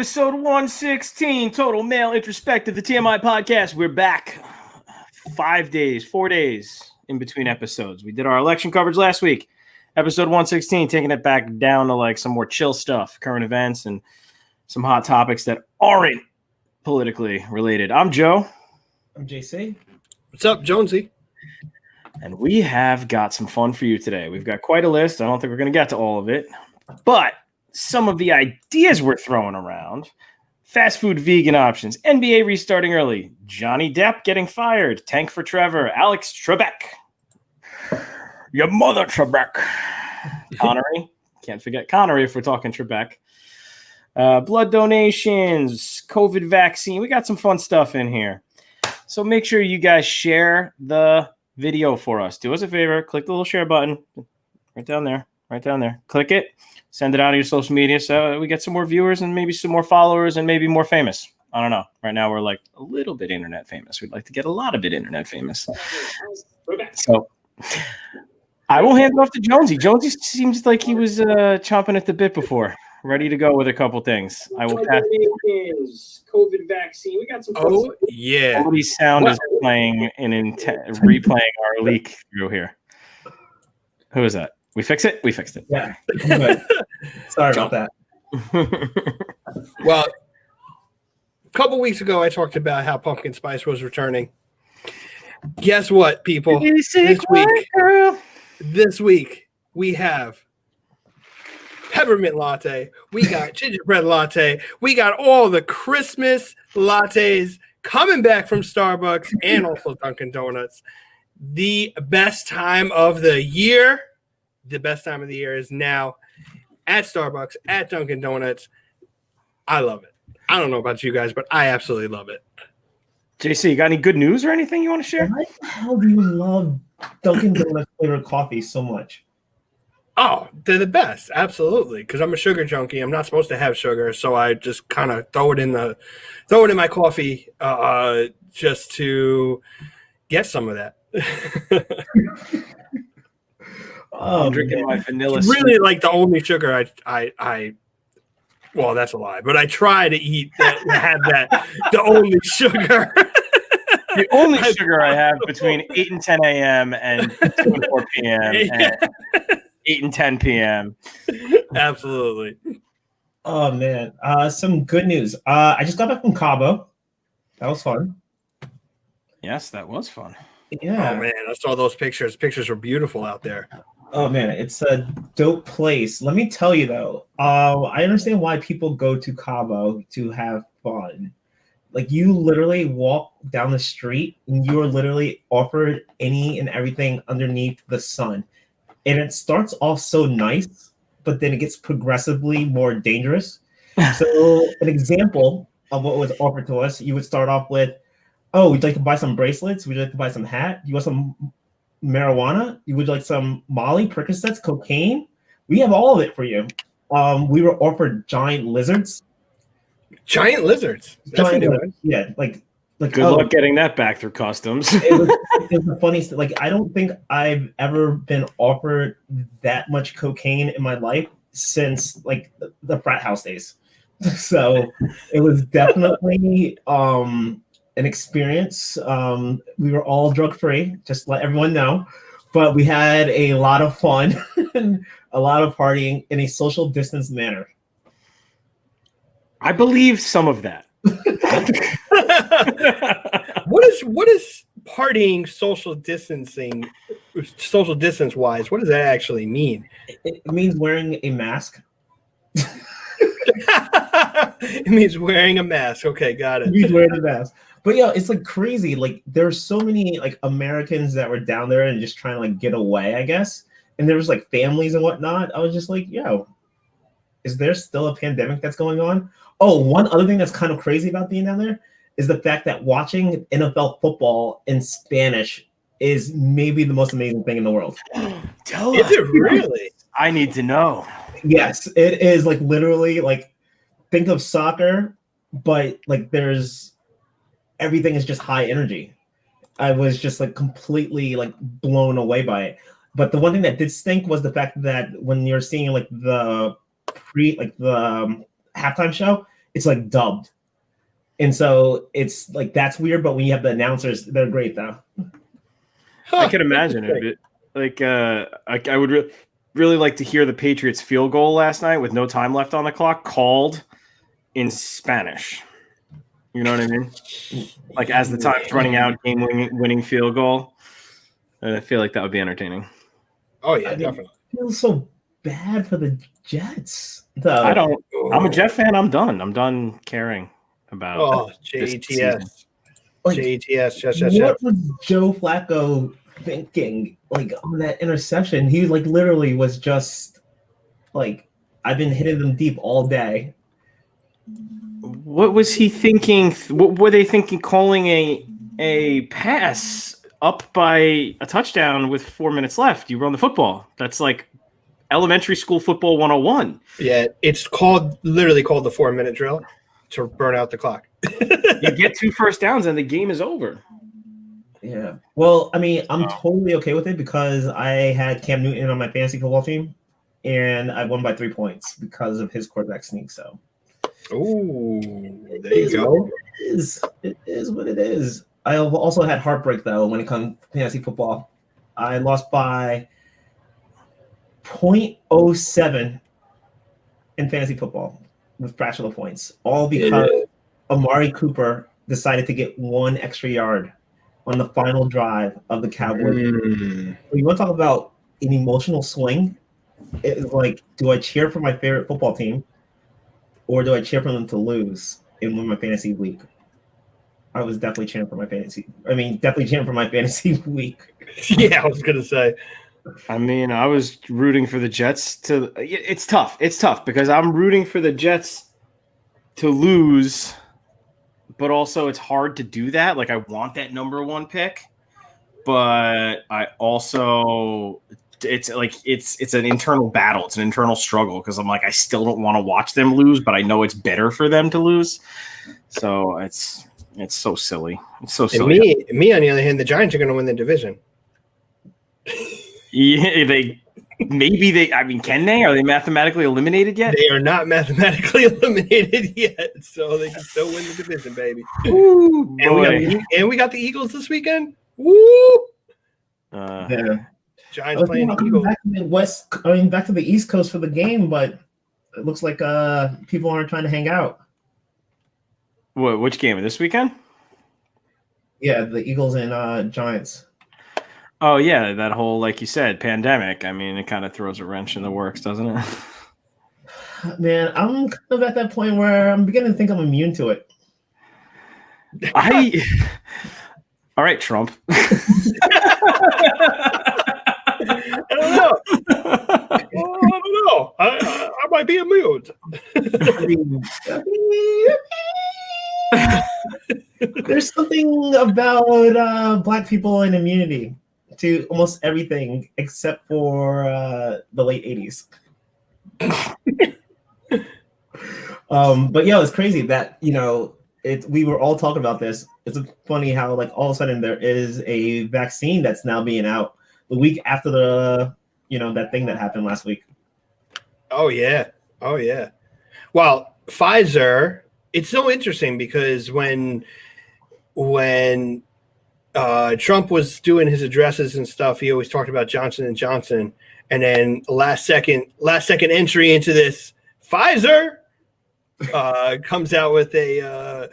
Episode 116, Total Male Introspective, the TMI podcast. We're back 4 days in between episodes. We did our election coverage last week. Episode 116, taking it back down to like some more chill stuff, current events, and some hot topics that aren't politically related. I'm Joe. I'm JC. What's up, Jonesy? And we have got some fun for you today. We've got quite a list. I don't think we're going to get to all of it, but some of the ideas we're throwing around: fast food vegan options, NBA restarting early, Johnny Depp getting fired, Tank for Trevor, Alex Trebek, your mother Trebek, Connery, can't forget Connery if we're talking Trebek, blood donations, COVID vaccine. We got some fun stuff in here. So make sure you guys share the video for us. Do us a favor, click the little share button right down there. Click it. Send it out on your social media so we get some more viewers and maybe some more followers and maybe more famous. I don't know. Right now we're like a little bit internet famous. We'd like to get a lot of it internet famous. So I will hand it off to Jonesy. Jonesy seems like he was chomping at the bit before, ready to go with a couple things. I will pass. COVID vaccine. We got some. Oh yeah. Somebody's sound is playing and replaying our leak through here. Who is that? We fix it? We fixed it. Yeah. Sorry about that. Well, a couple weeks ago, I talked about how pumpkin spice was returning. Guess what, people? This week, we have peppermint latte. We got gingerbread latte. We got all the Christmas lattes coming back from Starbucks and also Dunkin' Donuts. The best time of the year. The best time of the year is now at Starbucks, at Dunkin' Donuts. I love it. I don't know about you guys, but I absolutely love it. JC, you got any good news or anything you want to share? Why the hell do you love Dunkin' Donuts flavored coffee so much? Oh, they're the best. Absolutely. Because I'm a sugar junkie. I'm not supposed to have sugar, so I just kind of throw it in my coffee just to get some of that. I'm drinking my vanilla. It's really like the only sugar I well, that's a lie, but I try to eat that, have that, the only sugar. The only sugar I have between 8 and 10 a.m. and 2 and 4 p.m. Yeah. and 8 and 10 p.m. Absolutely. Oh, man. Some good news. I just got back from Cabo. That was fun. Yes, that was fun. Yeah. Oh, man. I saw those pictures. Pictures were beautiful out there. Oh, man. It's a dope place. Let me tell you, though, I understand why people go to Cabo to have fun. Like, you literally walk down the street and you are literally offered any and everything underneath the sun. And it starts off so nice, but then it gets progressively more dangerous. So an example of what was offered to us, you would start off with, oh, would you like to buy some bracelets? Would you like to buy some hat? You want some marijuana? You would like some Molly, Percocets, cocaine? We have all of it for you. We were offered giant lizards. Giant lizards? Yeah, like good luck getting that back through customs. it was the funniest. Like, I don't think I've ever been offered that much cocaine in my life since like the frat house days. So it was definitely an experience. We were all drug free, just to let everyone know, but we had a lot of fun and a lot of partying in a social distance manner. I believe some of that. What is partying social distance wise? What does that actually mean? It means wearing a mask. It means wearing a mask. Okay, got it. It means wearing a mask. But yeah, it's like crazy. Like, there's so many like Americans that were down there and just trying to like get away, I guess. And there was like families and whatnot. I was just like, yo, is there still a pandemic that's going on? Oh, one other thing that's kind of crazy about being down there is the fact that watching NFL football in Spanish is maybe the most amazing thing in the world. Tell us. Is it really? really? I need to know. Yes, it is like literally like think of soccer, but like there's everything is just high energy. I was just like completely like blown away by it. But the one thing that did stink was the fact that when you're seeing like the halftime show, it's like dubbed. And so it's like that's weird, but when you have the announcers, they're great though. I can imagine it. Like I would really like to hear the Patriots field goal last night with no time left on the clock called in Spanish. You know what I mean? Like as the time's running out, game winning field goal. I feel like that would be entertaining. Oh yeah, definitely. I feel so bad for the Jets. Though. I don't. I'm a Jet fan. I'm done. I'm done caring about. JETS. Like, JETS. What was Joe Flacco thinking? Like on that interception, he like literally was just like, I've been hitting them deep all day. What was he thinking? What were they thinking? Calling a pass up by a touchdown with 4 minutes left. You run the football. That's like elementary school football 101. Yeah, it's literally called the 4-minute drill to burn out the clock. You get 2 first downs and the game is over. Yeah. Well, I mean, I'm totally okay with it because I had Cam Newton on my fantasy football team, and I won by 3 points because of his quarterback sneak. So, there you go. It is what it is. I also had heartbreak though when it comes to fantasy football. I lost by 0.07 in fantasy football with fractional points, all because Amari Cooper decided to get 1 extra yard on the final drive of the Cowboys. You want to talk about an emotional swing? It's like, do I cheer for my favorite football team, or do I cheer for them to lose and win my fantasy week? I was definitely cheering for my fantasy. Definitely cheering for my fantasy week. Yeah, I was gonna say. I mean, I was rooting for the Jets to. It's tough. It's tough because I'm rooting for the Jets to lose, but also it's hard to do that. Like I want that number 1 pick, but I also it's an internal battle. It's an internal struggle because I'm like I still don't want to watch them lose, but I know it's better for them to lose. So it's so silly. It's so silly. And me on the other hand, the Giants are going to win the division. Yeah, I mean, can they? Are they mathematically eliminated yet? They are not mathematically eliminated yet, so they can still win the division, baby. Ooh, and we got the Eagles this weekend. Woo! Yeah. Giants playing the Eagles. Back to the East Coast for the game, but it looks like people aren't trying to hang out. What? Which game? This weekend? Yeah, the Eagles and Giants. Oh yeah, that whole, like you said, pandemic. I mean, it kind of throws a wrench in the works, doesn't it? Man, I'm kind of at that point where I'm beginning to think I'm immune to it. All right, Trump. I don't know. I might be immune. There's something about Black people and immunity to almost everything except for the late 80s. But yeah, it's crazy that, we were all talking about this. It's funny how like all of a sudden there is a vaccine that's now being out the week after that thing that happened last week. Oh yeah. Well, Pfizer, it's so interesting because when Trump was doing his addresses and stuff, he always talked about Johnson & Johnson, and then last second entry into this, Pfizer comes out with a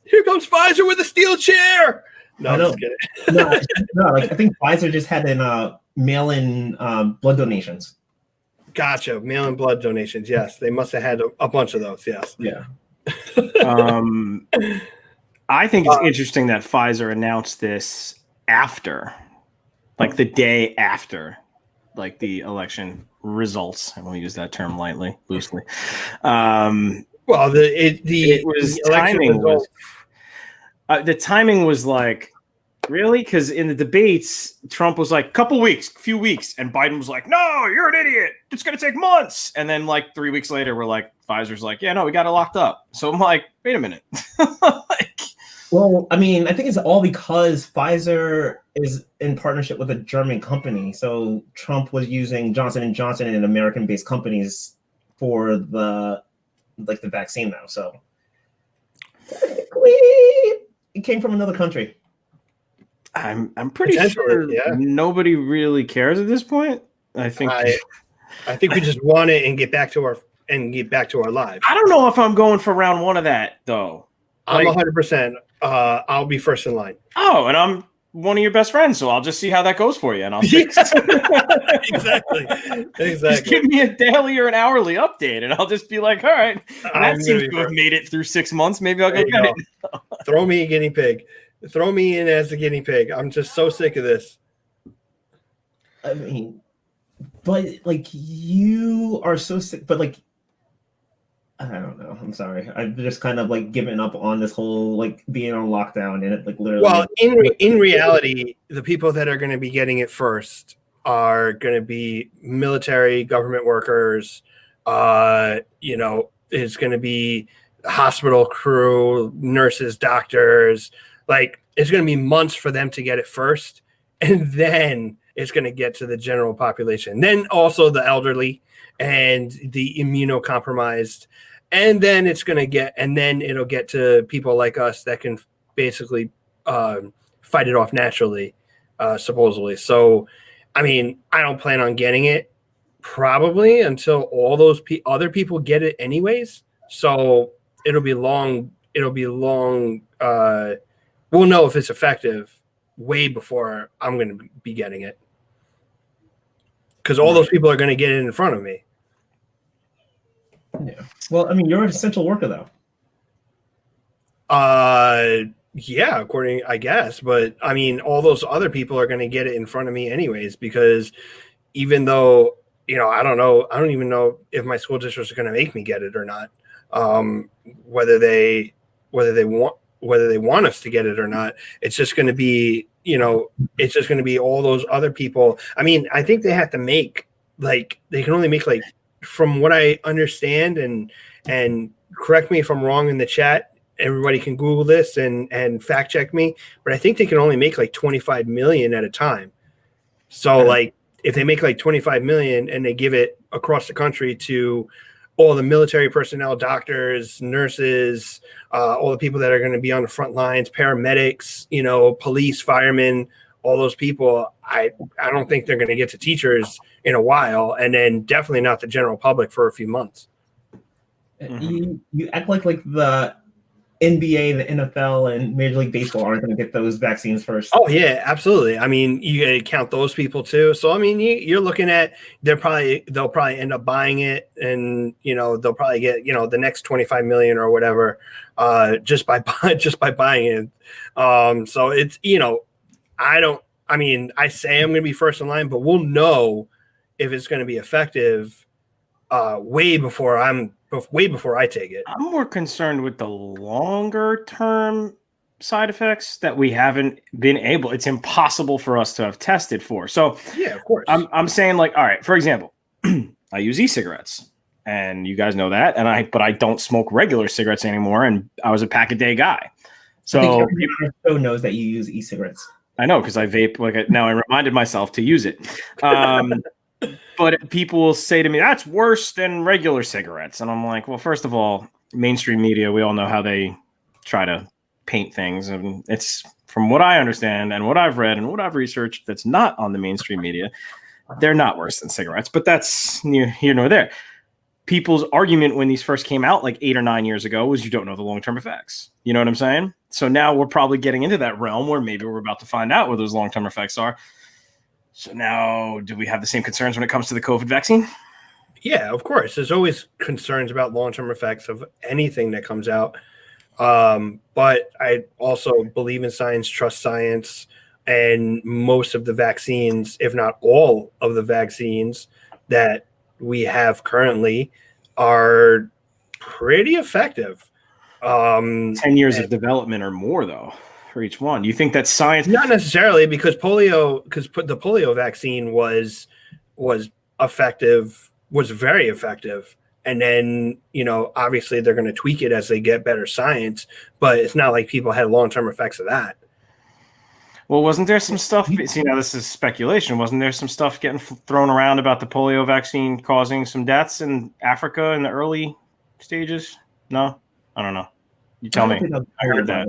here comes Pfizer with a steel chair. No, I'm just kidding. no, I think Pfizer just had an mail-in blood donations. Gotcha, mail-in blood donations. Yes, they must have had a bunch of those. Yes. Yeah. I think it's interesting that Pfizer announced this after, like the day after, like the election results. And we'll use that term loosely. Well, the timing was like, really? Because in the debates, Trump was like, few weeks. And Biden was like, no, you're an idiot. It's going to take months. And then like 3 weeks later, we're like, Pfizer's like, yeah, no, we got it locked up. So I'm like, wait a minute. Well, I mean, I think it's all because Pfizer is in partnership with a German company. So Trump was using Johnson & Johnson and American-based companies for the like the vaccine now. So it came from another country. I'm pretty sure nobody really cares at this point. I think we just want it and get back to our lives. I don't know if I'm going for round 1 of that though. I'm 100%. I'll be first in line. Oh, and I'm one of your best friends, so I'll just see how that goes for you, and I'll exactly. Just give me a daily or an hourly update, and I'll just be like, all right, that seems to have made it through 6 months. Maybe I'll go get it. Throw me a guinea pig. Throw me in as a guinea pig. I'm just so sick of this. I mean, but like you are so sick, but like I don't know. I'm sorry. I've just kind of like given up on this whole like being on lockdown and it like literally. Well, in reality, the people that are going to be getting it first are going to be military, government workers. It's going to be hospital crew, nurses, doctors. Like it's going to be months for them to get it first, and then it's going to get to the general population. Then also the elderly and the immunocompromised. And then it'll get to people like us that can basically fight it off naturally, supposedly. So, I mean, I don't plan on getting it probably until all those other people get it anyways. So it'll be long. We'll know if it's effective way before I'm going to be getting it. Because all those people are going to get it in front of me. Yeah. Well, I mean, you're an essential worker, though. Yeah, according, I guess. But, I mean, all those other people are going to get it in front of me anyways, because even though, I don't even know if my school districts are going to make me get it or not. Whether they want us to get it or not. It's just going to be, it's just going to be all those other people. I mean, I think they have to make, they can only make, from what I understand, and correct me if I'm wrong in the chat, everybody can Google this and fact check me, but I think they can only make 25 million at a time. So if they make 25 million and they give it across the country to all the military personnel, doctors, nurses, all the people that are going to be on the front lines, paramedics, police, firemen, all those people, I don't think they're going to get to teachers in a while, and then definitely not the general public for a few months. You act like the NBA, the NFL, and Major League Baseball aren't going to get those vaccines first. Oh yeah, absolutely. I mean, you got to count those people too. So I mean, you're looking at they'll probably end up buying it, and they'll probably get the next 25 million or whatever just by buying it. So it's I say I'm going to be first in line, but we'll know if it's going to be effective way before I take it. I'm more concerned with the longer term side effects that we haven't been able. It's impossible for us to have tested for. So yeah, of course. I'm saying all right, for example, I use e-cigarettes, and you guys know that, but I don't smoke regular cigarettes anymore, and I was a pack a day guy. So I think everybody on the show knows that you use e-cigarettes. I know, because I vape. Now I reminded myself to use it. But people will say to me, that's worse than regular cigarettes. And I'm like, well, first of all, mainstream media, we all know how they try to paint things. And it's, from what I understand and what I've read and what I've researched, that's not on the mainstream media, they're not worse than cigarettes. But that's neither here nor there. People's argument when these first came out 8 or 9 years ago was you don't know the long-term effects. You know what I'm saying? So now we're probably getting into that realm where maybe we're about to find out what those long-term effects are. So now, do we have the same concerns when it comes to the COVID vaccine? Yeah, of course. There's always concerns about long-term effects of anything that comes out. But I also believe in science, trust science, and most of the vaccines, if not all of the vaccines that we have currently, are pretty effective. 10 years of development or more, though, for each one. Do you think that science? Not necessarily, because the polio vaccine was effective, was very effective. And then, obviously they're going to tweak it as they get better science, but it's not like people had long-term effects of that. Well, wasn't there some stuff? See, now this is speculation. Wasn't there some stuff getting thrown around about the polio vaccine causing some deaths in Africa in the early stages? No, I don't know. You tell me. I heard that.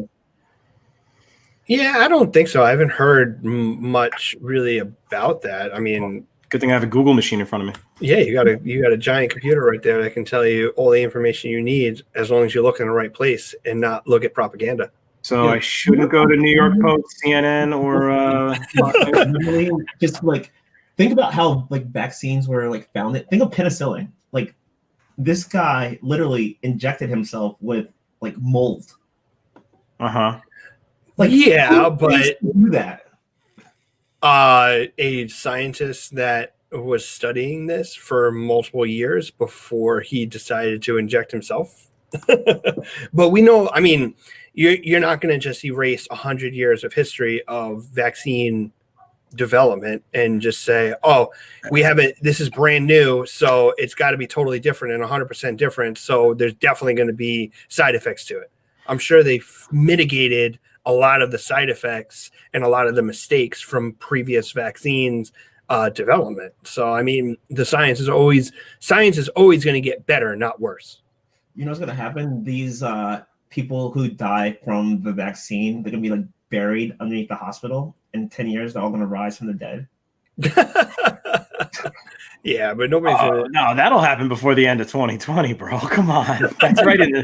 Yeah, I don't think so. I haven't heard much really about that. I mean, good thing I have a Google machine in front of me. Yeah, you got a giant computer right there that can tell you all the information you need as long as you look in the right place and not look at propaganda. So I shouldn't go to New York Post, CNN, or just like think about how like vaccines were like founded. Think of penicillin. Like this guy literally injected himself with like mold. Like yeah, but do that. A scientist that was studying this for multiple years before he decided to inject himself. But we know, I mean, you're not going to just erase 100 years of history of vaccine development and just say, oh, we haven't, this is brand new, so it's got to be totally different and 100% different. So there's definitely going to be side effects to it. I'm sure they've mitigated a lot of the side effects and a lot of the mistakes from previous vaccines development. So, I mean, the science is always going to get better, not worse. You know what's going to happen? These people who die from the vaccine, they're going to be like buried underneath the hospital. In 10 years, they're all going to rise from the dead. Yeah, but nobody's no, that'll happen before the end of 2020, bro. Come on. That's right in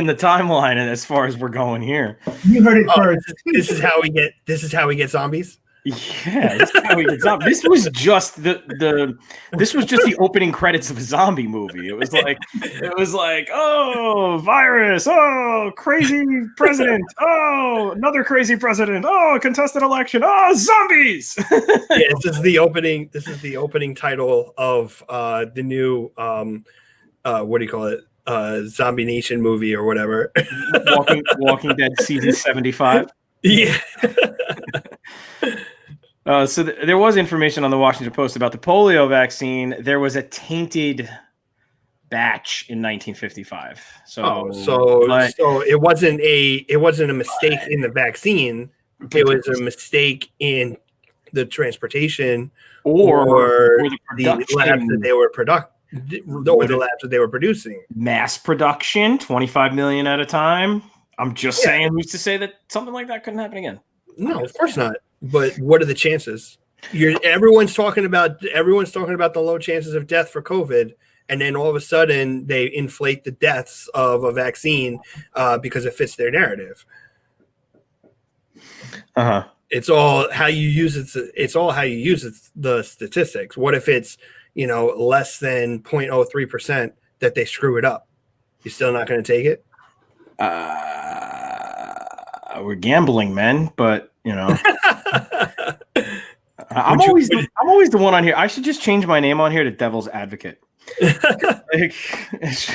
the timeline and as far as we're going here. You heard it first. This is how we get zombies. Yeah, this is how we get zombies. This was just the opening credits of a zombie movie. It was like, oh, virus, oh, crazy president, oh, another crazy president, oh, contested election, oh, zombies. Yeah, this is the opening title of the new what do you call it? Zombie Nation movie or whatever. Walking Dead season 75. Yeah. So there was information on the Washington Post about the polio vaccine. There was a tainted batch in 1955. So it wasn't a mistake in the vaccine. It was a mistake in the transportation or the labs that they were the labs that they were producing. Mass production, 25 million at a time. I'm just saying, who's to say that something like that couldn't happen again? No, of course not. But what are the chances? Everyone's talking about the low chances of death for COVID, and then all of a sudden they inflate the deaths of a vaccine because it fits their narrative. It's all how you use it. It's all how you use it, the statistics. What if it's less than 0.03% that they screw it up? You still not going to take it? We're gambling, men, but I'm always the one on here. I should just change my name on here to Devil's Advocate. JC's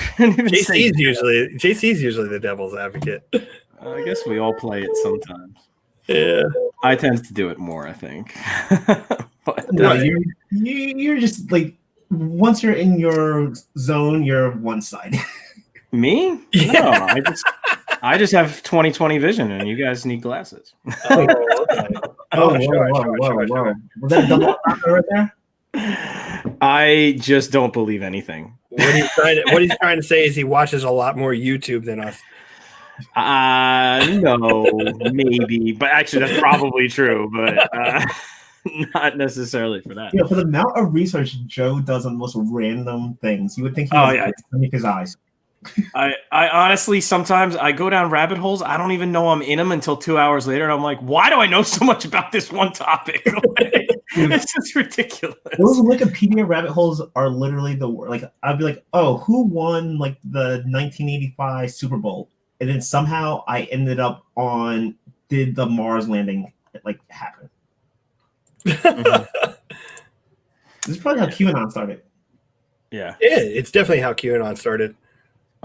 usually the Devil's Advocate. I guess we all play it sometimes. Yeah, I tend to do it more, I think. But you're just like once you're in your zone, you're one side. Me? No, I just have 20/20 vision, and you guys need glasses. Okay. Whoa. Was that a double right there? I just don't believe anything. What he's trying to say is he watches a lot more YouTube than us. No, maybe, but actually that's probably true, but not necessarily for that. Yeah, for the amount of research Joe does on the most random things, you would think he was make his eyes. I honestly sometimes I go down rabbit holes. I don't even know I'm in them until 2 hours later, and I'm like, why do I know so much about this one topic? It's just ridiculous. Those Wikipedia rabbit holes are literally the worst. Like I'd be like, oh, who won like the 1985 Super Bowl? And then somehow I ended up on did the Mars landing like happen? Mm-hmm. This is probably how QAnon started. Yeah, it's definitely how QAnon started.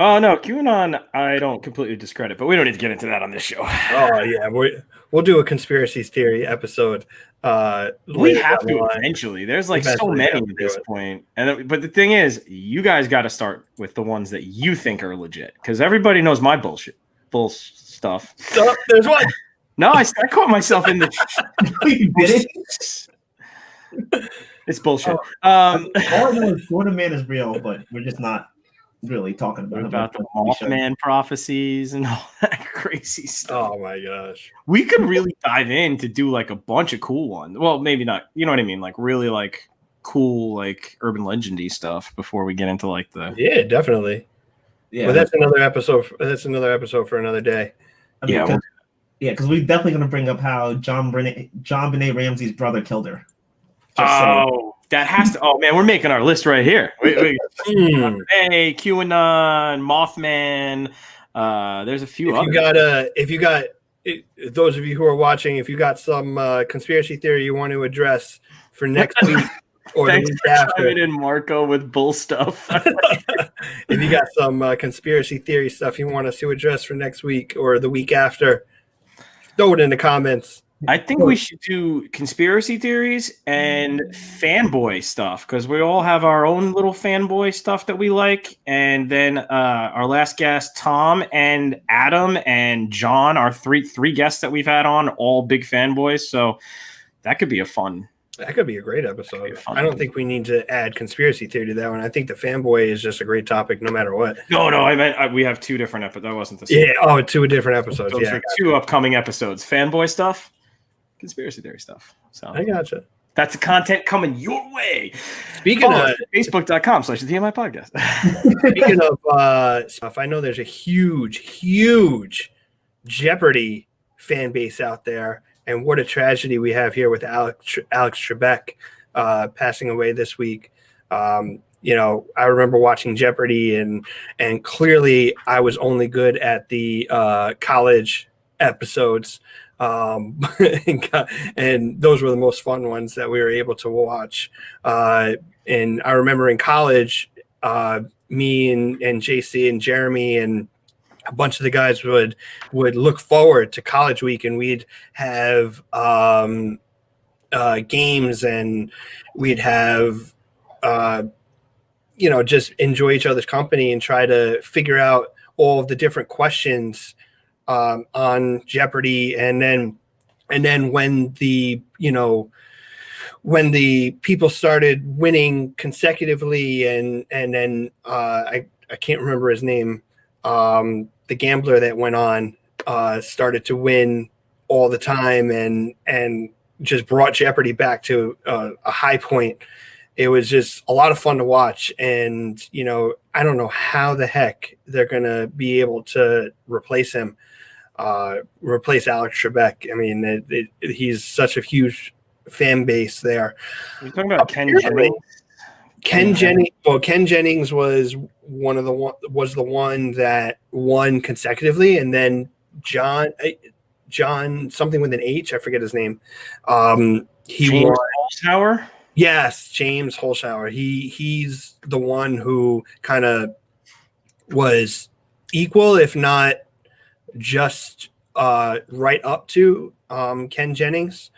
Oh no, QAnon I don't completely discredit, but we don't need to get into that on this show. Oh yeah, we'll do a conspiracy theory episode. We have to eventually. There's like so many at this point, but the thing is, you guys got to start with the ones that you think are legit, because everybody knows my bull stuff. So, there's one. No, I caught myself in the. You did it. It's bullshit. All I know is Florida Man is real, but we're just not really talking about about the Mothman prophecies and all that crazy stuff. Oh my gosh. We could really dive in to do like a bunch of cool ones. Well, maybe not. You know what I mean? Like really like cool, like urban legendy stuff before we get into like the. Yeah, definitely. Yeah, but that's another episode. That's another episode for another day. I mean, because we're definitely going to bring up how John Benet Ramsey's brother killed her. That has to. Oh man, we're making our list right here. Hey, QAnon, Mothman. There's a few. If you got those of you who are watching, if you got some conspiracy theory you want to address for next week or Thanks the week for after, chiming in, Marco, with bull stuff. if you got some conspiracy theory stuff you want us to address for next week or the week after, throw it in the comments. I think we should do conspiracy theories and fanboy stuff because we all have our own little fanboy stuff that we like. And then our last guest, Tom and Adam and John, our three guests that we've had on, all big fanboys. So that could be a fun. That could be a great episode. I don't think we need to add conspiracy theory to that one. I think the fanboy is just a great topic no matter what. No, I meant we have two different episodes. That wasn't the same. Yeah, two different episodes. Those are two upcoming episodes. Fanboy stuff. Conspiracy theory stuff. So I gotcha. That's the content coming your way. Speaking of Facebook.com/the TMI podcast. Speaking of stuff, I know there's a huge Jeopardy fan base out there, and what a tragedy we have here with Alex Trebek passing away this week. I remember watching Jeopardy, and clearly I was only good at the college episodes. And those were the most fun ones that we were able to watch. And I remember in college, me and JC and Jeremy and a bunch of the guys would look forward to college week, and we'd have games, and we'd have just enjoy each other's company and try to figure out all of the different questions on Jeopardy. And then when the people started winning consecutively, and then I can't remember his name, the gambler that went on started to win all the time and just brought Jeopardy back to a high point. It was just a lot of fun to watch. And, I don't know how the heck they're going to be able to replace him. Replace Alex Trebek. I mean, he's such a huge fan base there. You're talking about Ken Jennings? Ken Jennings. Well, Ken Jennings was the one that won consecutively, and then John something with an H. I forget his name. He won. Holzhauer? Yes, James Holzhauer. He's the one who kind of was equal, if not just right up to Ken Jennings.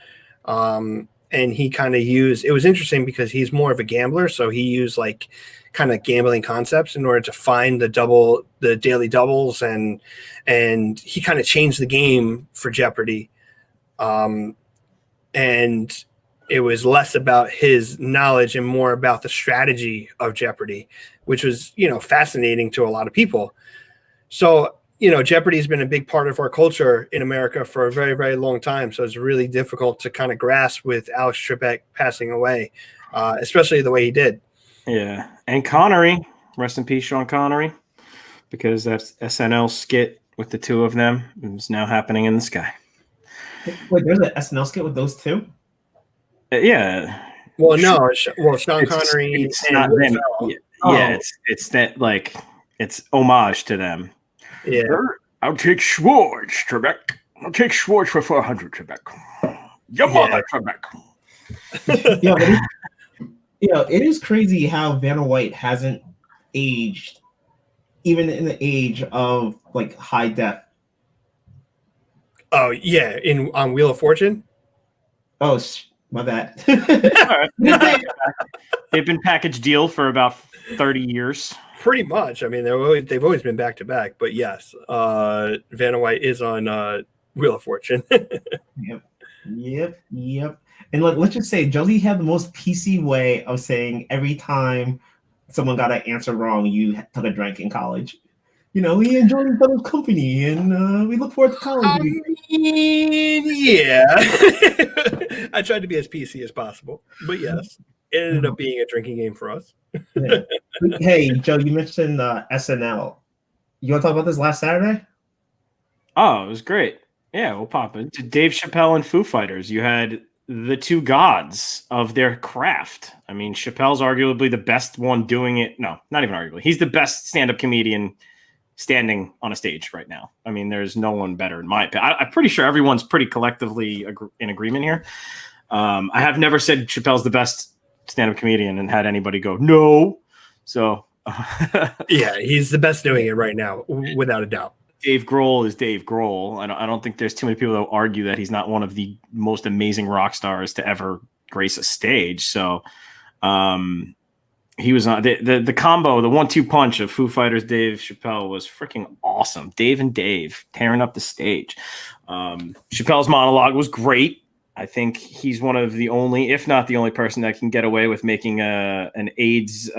And he kind of used, it was interesting because he's more of a gambler. So he used like kind of gambling concepts in order to find the daily doubles. And he kind of changed the game for Jeopardy. And it was less about his knowledge and more about the strategy of Jeopardy, which was, fascinating to a lot of people. So, Jeopardy has been a big part of our culture in America for a very, very long time. So it's really difficult to kind of grasp with Alex Trebek passing away, especially the way he did. Yeah. And Connery, rest in peace, Sean Connery, because that's SNL skit with the two of them is now happening in the sky. Wait, there's an SNL skit with those two? Yeah. Well, no. Sean Connery. It's not them. Yeah, it's that, like, it's homage to them. Yeah. I'll take Schwartz, Trebek. I'll take Schwartz for 400, Trebek. Your mother, Trebek. It is crazy how Vanna White hasn't aged, even in the age of like high def. Oh yeah, on Wheel of Fortune. Oh, my bad. They've been package deal for about 30 years. Pretty much. I mean, they've always been back to back. But yes, Vanna White is on Wheel of Fortune. Yep. And let's just say Josie had the most PC way of saying every time someone got an answer wrong, you took a drink in college. We enjoy each other's company, and we look forward to college. Yeah. I tried to be as PC as possible, but yes, it ended up being a drinking game for us. Yeah. Hey, Joe, you mentioned SNL. You want to talk about this last Saturday? Oh, it was great. Yeah, we'll pop it. Dave Chappelle and Foo Fighters. You had the two gods of their craft. I mean, Chappelle's arguably the best one doing it. No, not even arguably. He's the best stand-up comedian standing on a stage right now. I mean, there's no one better in my opinion. I'm pretty sure everyone's pretty collectively in agreement here. I have never said Chappelle's the best stand-up comedian and had anybody go, no. So yeah, he's the best doing it right now, without a doubt. Dave Grohl is Dave Grohl. I don't think there's too many people that argue that he's not one of the most amazing rock stars to ever grace a stage. So he was on the combo, the 1-2 punch of Foo Fighters, Dave Chappelle was freaking awesome. Dave and Dave tearing up the stage. Chappelle's monologue was great. I think he's one of the only, if not the only person that can get away with making an AIDS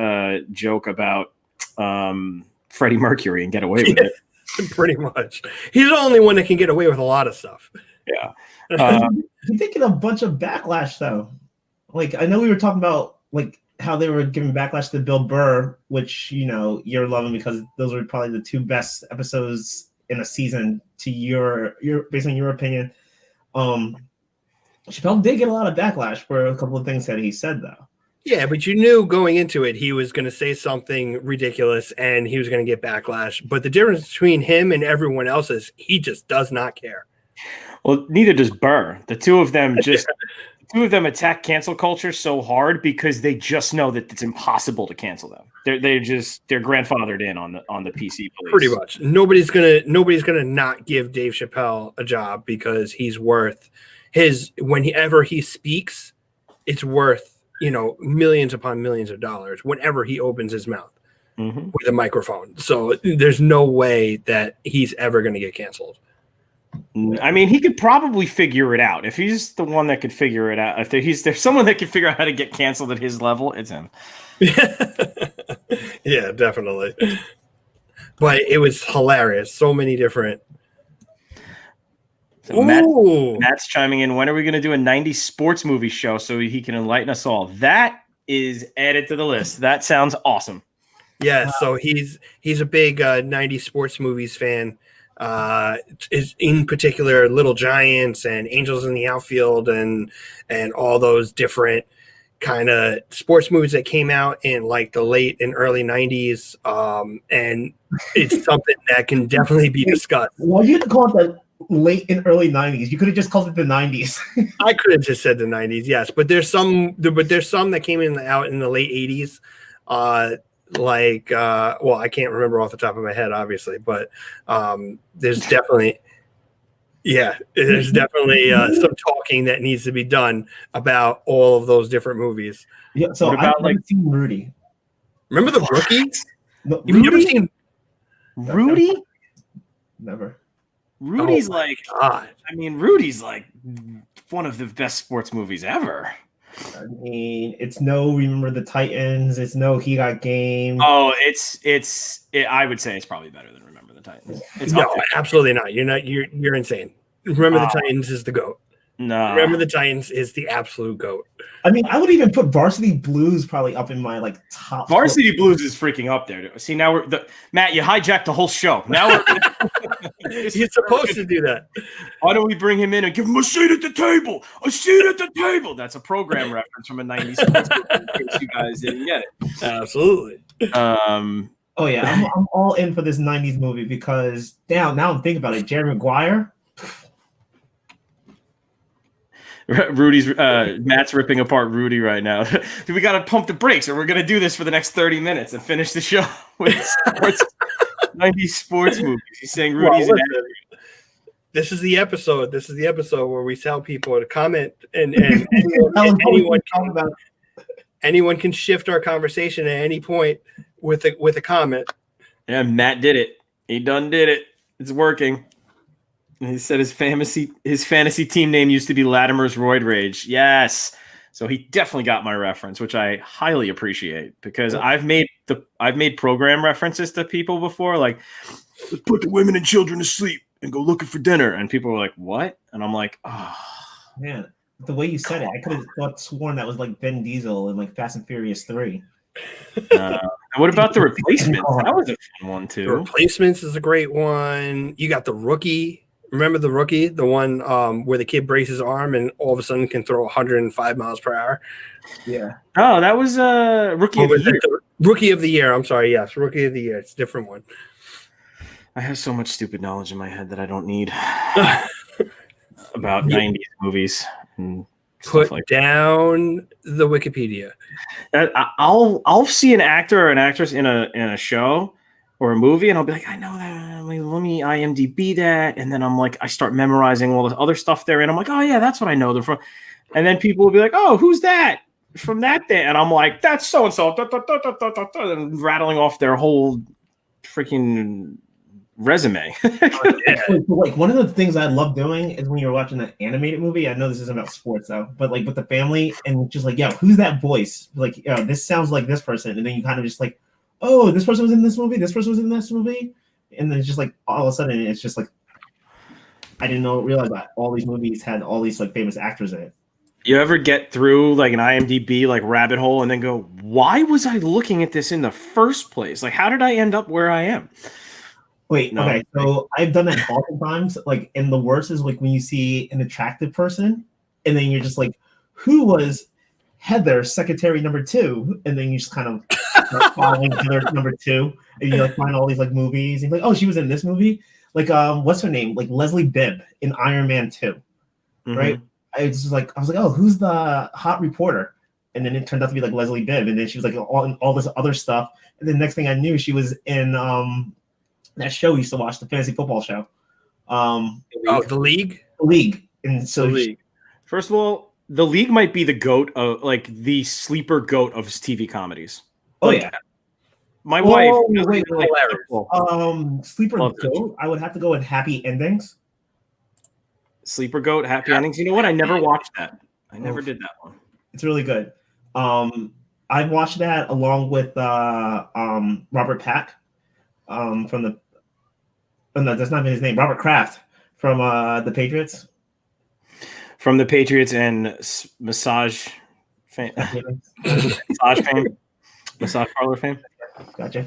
joke about Freddie Mercury and get away with it. Pretty much. He's the only one that can get away with a lot of stuff. Yeah. He's taking a bunch of backlash, though. Like, I know we were talking about, like, how they were giving backlash to Bill Burr, which, you're loving because those were probably the two best episodes in a season to your based on your opinion. Chappelle did get a lot of backlash for a couple of things that he said, though. Yeah, but you knew going into it, he was going to say something ridiculous and he was going to get backlash. But the difference between him and everyone else is he just does not care. Well, neither does Burr. The two of them attack cancel culture so hard because they just know that it's impossible to cancel them. They're grandfathered in on the PC police. Pretty much. Nobody's gonna not give Dave Chappelle a job because he's worth whenever he speaks, it's worth millions upon millions of dollars whenever he opens his mouth with a microphone. So there's no way that he's ever going to get canceled. I mean, he could probably figure it out. If he's the one that could figure it out, if there's someone that could figure out how to get canceled at his level, it's him. Yeah, definitely. But it was hilarious. So many different. So Matt's chiming in. When are we going to do a 90s sports movie show so he can enlighten us all? That is added to the list. That sounds awesome. Yeah, so he's a big 90s sports movies fan. Is in particular Little Giants and Angels in the Outfield and all those different kind of sports movies that came out in like the late and early 90s. And it's something that can definitely be discussed. Well, you had to call it the late and early 90s. You could have just called it the 90s. I could have just said the 90s, yes, but there's some that came out in the late 80s. Well, I can't remember off the top of my head, obviously, but there's definitely some talking that needs to be done about all of those different movies. Yeah, so I've never seen Rudy. Remember the Rookie? No, You've never seen Rudy? Never. Rudy's God. I mean, Rudy's like one of the best sports movies ever. I mean, it's no Remember the Titans. It's no He Got Game. Oh, I would say it's probably better than Remember the Titans. No, absolutely not. You're insane. Remember the Titans is the GOAT. No. Remember the Titans is the absolute GOAT. I mean, I would even put Varsity Blues probably up in my top. Varsity Blues is freaking up there. See, now Matt, you hijacked the whole show. Now you're supposed to do that. Why don't we bring him in and give him a seat at the table? A seat at the table. That's a program reference from a 90s sports movie, in case you guys didn't get it. Absolutely. Oh yeah, I'm all in for this 90s movie because now I'm thinking about it. Jerry Maguire. Matt's ripping apart Rudy right now. We got to pump the brakes, or we're going to do this for the next 30 minutes and finish the show with 90s sports movies. He's saying Rudy's an actor. This is the episode. This is the episode where we tell people to comment, and anyone can shift our conversation at any point with a comment. Yeah, Matt did it. He done did it. It's working. He said his fantasy team name used to be Latimer's Roid Rage. Yes, So he definitely got my reference, which I highly appreciate because I've made program references to people before, like let's put the women and children to sleep and go looking for dinner, and people were like, "What?" And I'm like, "Oh, man, the way you said it, I could have sworn that was like Vin Diesel in like Fast and Furious 3. What about The Replacements? That was a fun one too. The Replacements is a great one. You got The Rookie. Remember The Rookie, the one where the kid breaks his arm and all of a sudden can throw 105 miles per hour? Yeah. Oh, that was Rookie of the Year. Rookie of the Year. I'm sorry. Yes, Rookie of the Year. It's a different one. I have so much stupid knowledge in my head that I don't need about 90s movies and Put stuff like down the Wikipedia. I'll see an actor or an actress in a show or a movie, and I'll be like, I know that. Let me IMDb that, and then I'm like, I start memorizing all the other stuff they're in. I'm like, oh yeah, that's what I know them from. And then people will be like, oh, who's that from that day? And I'm like, that's so and so, and rattling off their whole freaking resume. Like one of the things I love doing is when you're watching an animated movie. I know this isn't about sports though, but like with the family and just like, yo, who's that voice? Like, yo, this sounds like this person, and then you kind of just like, oh, this person was in this movie. This person was in this movie, and then it's just like all of a sudden it's just like I didn't realize that all these movies had all these like famous actors in it. You ever get through like an IMDb like rabbit hole and then go, why was I looking at this in the first place? Like, how did I end up where I am? Wait, no. Okay, so I've done that oftentimes. Like, and the worst is like when you see an attractive person, and then you're just like, who was Heather, secretary number 2? And then you just kind of start following Heather number 2, and you like find all these like movies, and you're like, oh, she was in this movie. Like, what's her name? Like Leslie Bibb in Iron Man 2, right? I was like, oh, who's the hot reporter? And then it turned out to be like Leslie Bibb, and then she was like all this other stuff, and then next thing I knew, she was in that show we used to watch, the fantasy football show. The League? The League. And so The League. First of all, The League might be the GOAT of like the sleeper GOAT of TV comedies. Oh like, yeah. My wife. Wait. Sleeper GOAT. I would have to go with Happy Endings. Sleeper GOAT, Happy Endings. You know what? I never watched that. I never did that one. It's really good. I've watched that along with Robert Pack. No, that's not his name. Robert Kraft from the Patriots. From the Patriots and massage fame. Massage parlor fame. Gotcha.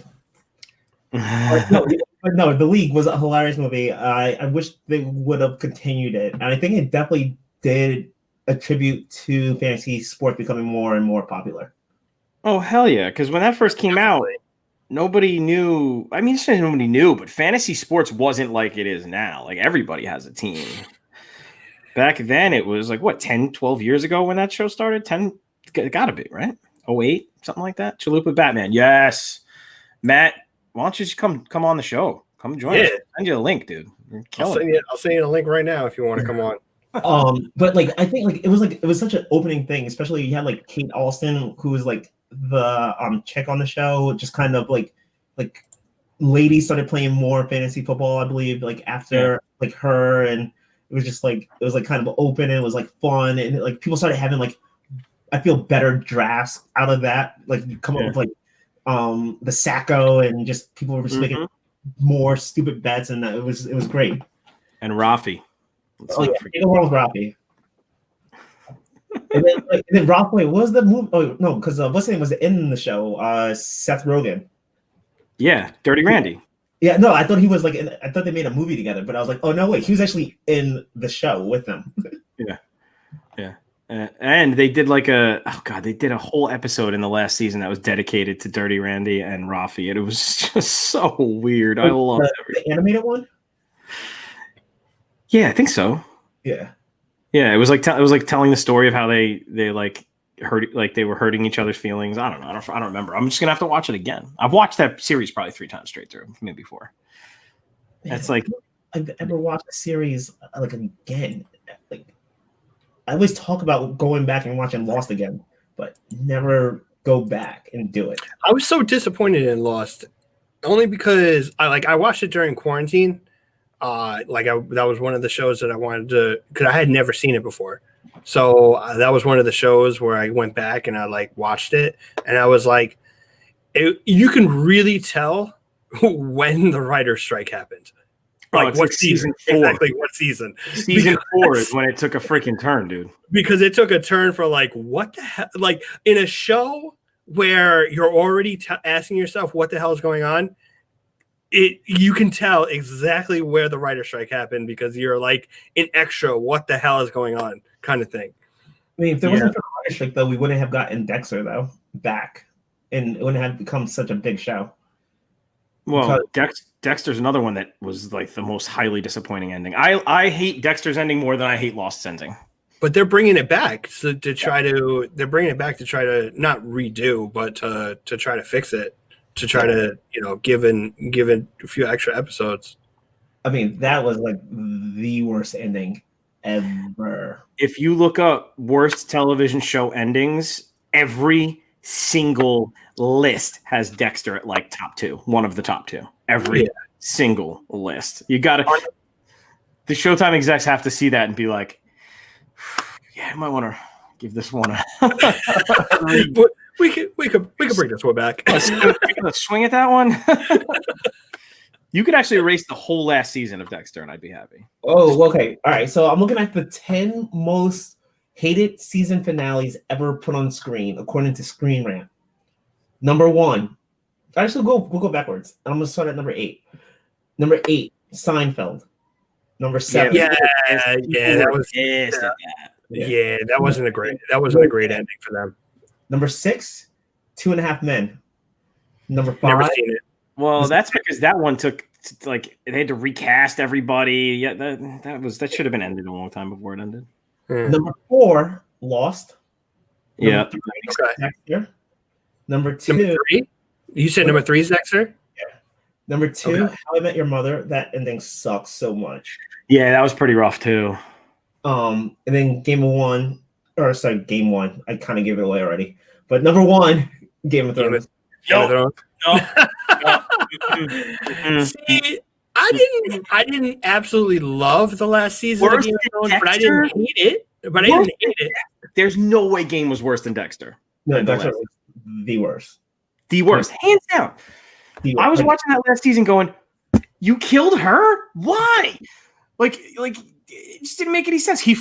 No, The League was a hilarious movie. I wish they would have continued it, and I think it definitely did a tribute to fantasy sports becoming more and more popular. Oh hell yeah! Because when that first came out, nobody knew. I mean, nobody knew, but fantasy sports wasn't like it is now. Like everybody has a team. Back then, it was like what 10, 12 years ago when that show started. 10, it gotta be right. 08, something like that. Chalupa Batman. Yes, Matt. Why don't you just come on the show? Come join us. Send you a link, dude. I'll send you a link right now if you want to come on. But like I think it was such an opening thing, especially you had like Kate Alston, who was like the chick on the show, just kind of like ladies started playing more fantasy football, I believe, like after like her, and it was kind of open and it was like fun, and like people started having like I feel better drafts out of that. Like you come up with like the Sacco, and just people were just making more stupid bets, and it was great. And Rafi. Take a wrong with Rafi. and then Rafi, what was the movie? Oh no, because what's his name was in the show? Seth Rogen. Yeah, Dirty Randy. Yeah, no, I thought he was like. I thought they made a movie together, but I was like, oh no, wait, he was actually in the show with them. Yeah. And they did they did a whole episode in the last season that was dedicated to Dirty Randy and Rafi, and it was just so weird. I love the animated one. Yeah, I think so. Yeah, it was like telling the story of how they like hurt, like they were hurting each other's feelings. I don't know. I don't remember. I'm just gonna have to watch it again. I've watched that series probably 3 times straight through, maybe 4. That's like I've ever watched a series like again. Like I always talk about going back and watching Lost again, but never go back and do it. I was so disappointed in Lost, only because I watched it during quarantine. That was one of the shows that I wanted to, because I had never seen it before. So that was one of the shows where I went back and I like watched it, and I was like, you can really tell when the writer's strike happened. Like what season? 4. Exactly what season? Season 4 is when it took a freaking turn, dude. Because it took a turn for like, what the hell? Like in a show where you're already asking yourself what the hell is going on, you can tell exactly where the writer strike happened because you're like an extra, what the hell is going on kind of thing. I mean, if there wasn't for the writer strike, though, we wouldn't have gotten Dexter though back, and it wouldn't have become such a big show. Well, Dexter's another one that was like the most highly disappointing ending. I hate Dexter's ending more than I hate Lost's ending. But they're bringing it back to try to not redo, but to try to fix it, to try to give it a few extra episodes. I mean, that was like the worst ending ever. If you look up worst television show endings, every single list has Dexter at like top 2, one of the top 2. Every single list. You got to. The Showtime execs have to see that and be like, "Yeah, I might want to give this one a." we could bring this one back. Swing at that one. You could actually erase the whole last season of Dexter, and I'd be happy. Oh, okay. All right. So I'm looking at the 10 most hated season finales ever put on screen, according to Screen Rant. Number 1. Actually, we'll go backwards. I'm going to start at number 8. Number 8, Seinfeld. Number 7. That wasn't a great ending for them. Number 6, 2.5 Men. Number 5. Never seen it. Well, that's because that one took like they had to recast everybody. Yeah, that should have been ended a long time before it ended. Number 4, Lost. Yeah. Dexter. Number 2. Number 3? You said number 3 is Dexter? Yeah. Number 2, How I Met Your Mother. That ending sucks so much. Yeah, that was pretty rough too. And then Game 1. I kind of gave it away already. But number 1, Game of Thrones. No. See, I didn't absolutely love the last season of Game of Thrones, but I didn't hate it. There's no way Game was worse than Dexter. No, Dexter was the worst. The worst, hands down. I was watching that last season going, "You killed her? Why?" Like it just didn't make any sense. He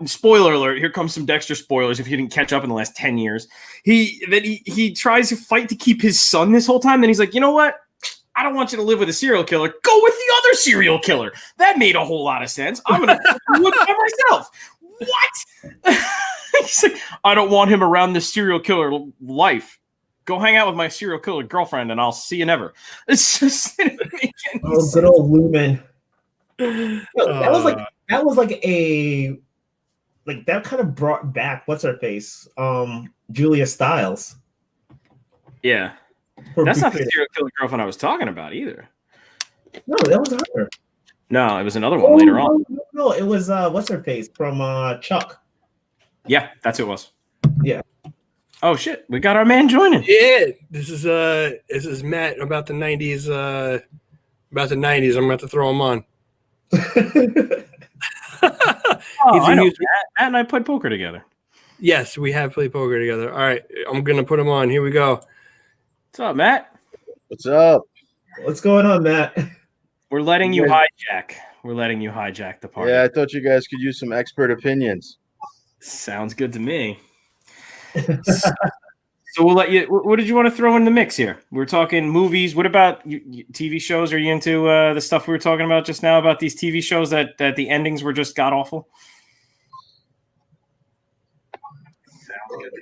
spoiler alert, here comes some Dexter spoilers if you didn't catch up in the last 10 years. He tries to fight to keep his son this whole time. Then he's like, "You know what? I don't want you to live with a serial killer. Go with the other serial killer." That made a whole lot of sense. I'm going to do it by myself. What? He's like, "I don't want him around this serial killer life. Go hang out with my serial killer girlfriend and I'll see you never." It's just it didn't make any sense. Good old Lumen. That was like that kind of brought back what's her face, Julia Stiles. Yeah, that's not the serial killer girlfriend I was talking about either. No, that was her. No, it was another one later on. No, it was what's her face from Chuck. Yeah, that's who it was. Yeah. Oh shit, we got our man joining. Yeah, this is Matt about the 90s. I'm about to throw him on. I know. Matt and I played poker together. Yes, we have played poker together. All right, I'm gonna put him on. Here we go. What's up, Matt? What's up? What's going on, Matt? We're letting you hijack. We're letting you hijack the party. Yeah, I thought you guys could use some expert opinions. Sounds good to me. So we'll let you. What did you want to throw in the mix here? We're talking movies. What about TV shows? Are you into the stuff we were talking about just now about these TV shows that the endings were just god awful?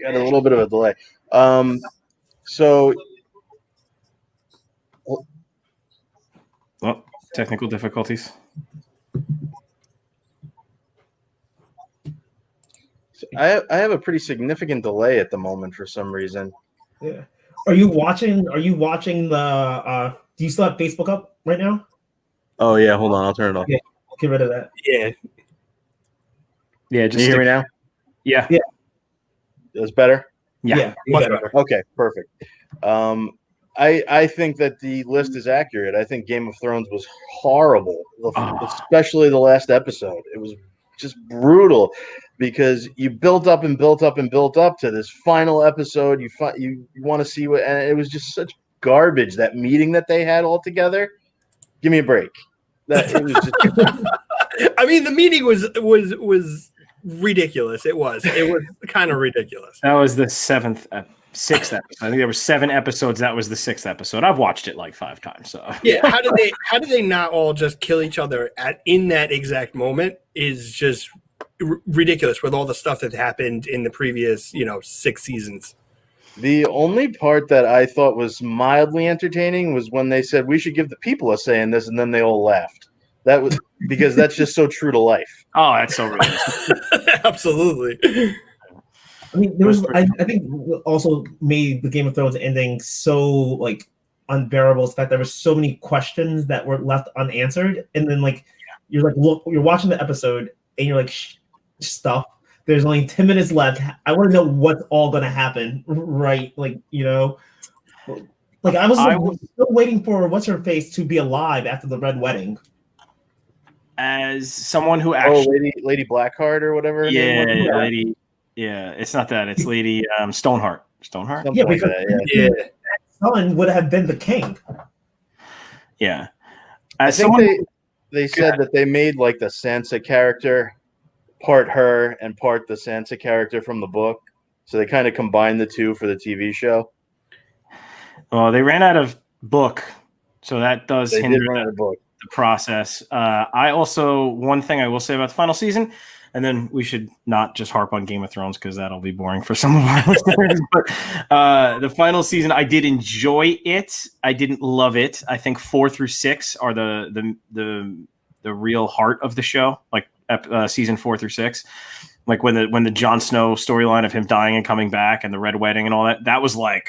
Got a little bit of a delay. Well, technical difficulties. I have a pretty significant delay at the moment for some reason. Yeah. Are you watching the do you still have Facebook up right now? Oh yeah, hold on, I'll turn it off. Yeah, get rid of that. Yeah. Yeah, Can you hear me now? Yeah. Yeah. That's better? Yeah, Much better. Okay, perfect. I think that the list is accurate. I think Game of Thrones was horrible, especially the last episode. It was just brutal. because you built up and built up and built up to this final episode. You want to see what, and it was just such garbage. That meeting that they had all together. Give me a break. That it was just. I mean, the meeting was ridiculous. It was kind of ridiculous. That was the sixth episode. I think there were 7 episodes. That was the 6th episode. I've watched it like 5 times. So yeah, how did they not all just kill each other in that exact moment is just ridiculous with all the stuff that happened in the previous 6 seasons. The only part that I thought was mildly entertaining was when they said we should give the people a say in this, and then they all laughed. That was because that's just so true to life. Oh, that's so ridiculous. Absolutely. I mean, I think what also made the Game of Thrones ending so like unbearable is the fact there were so many questions that were left unanswered, and then you're watching the episode and you're like, stuff. There's only 10 minutes left. I want to know what's all going to happen, right? I was still waiting for what's her face to be alive after the Red Wedding. As someone who actually, Lady Blackheart or whatever. Lady. Yeah, it's not that. It's Lady Stoneheart. Stoneheart. Yeah, because that son would have been the king. Yeah, I think they said that they made like the Sansa character part her and part the Sansa character from the book, so they kind of combined the two for the TV show. Well, they ran out of book, so that does hinder the process. One thing I will say about the final season. And then we should not just harp on Game of Thrones because that'll be boring for some of our listeners. But the final season, I did enjoy it. I didn't love it. I think 4 through 6 are the real heart of the show, like season 4 through 6. Like when the Jon Snow storyline of him dying and coming back and the Red Wedding and all that. That was when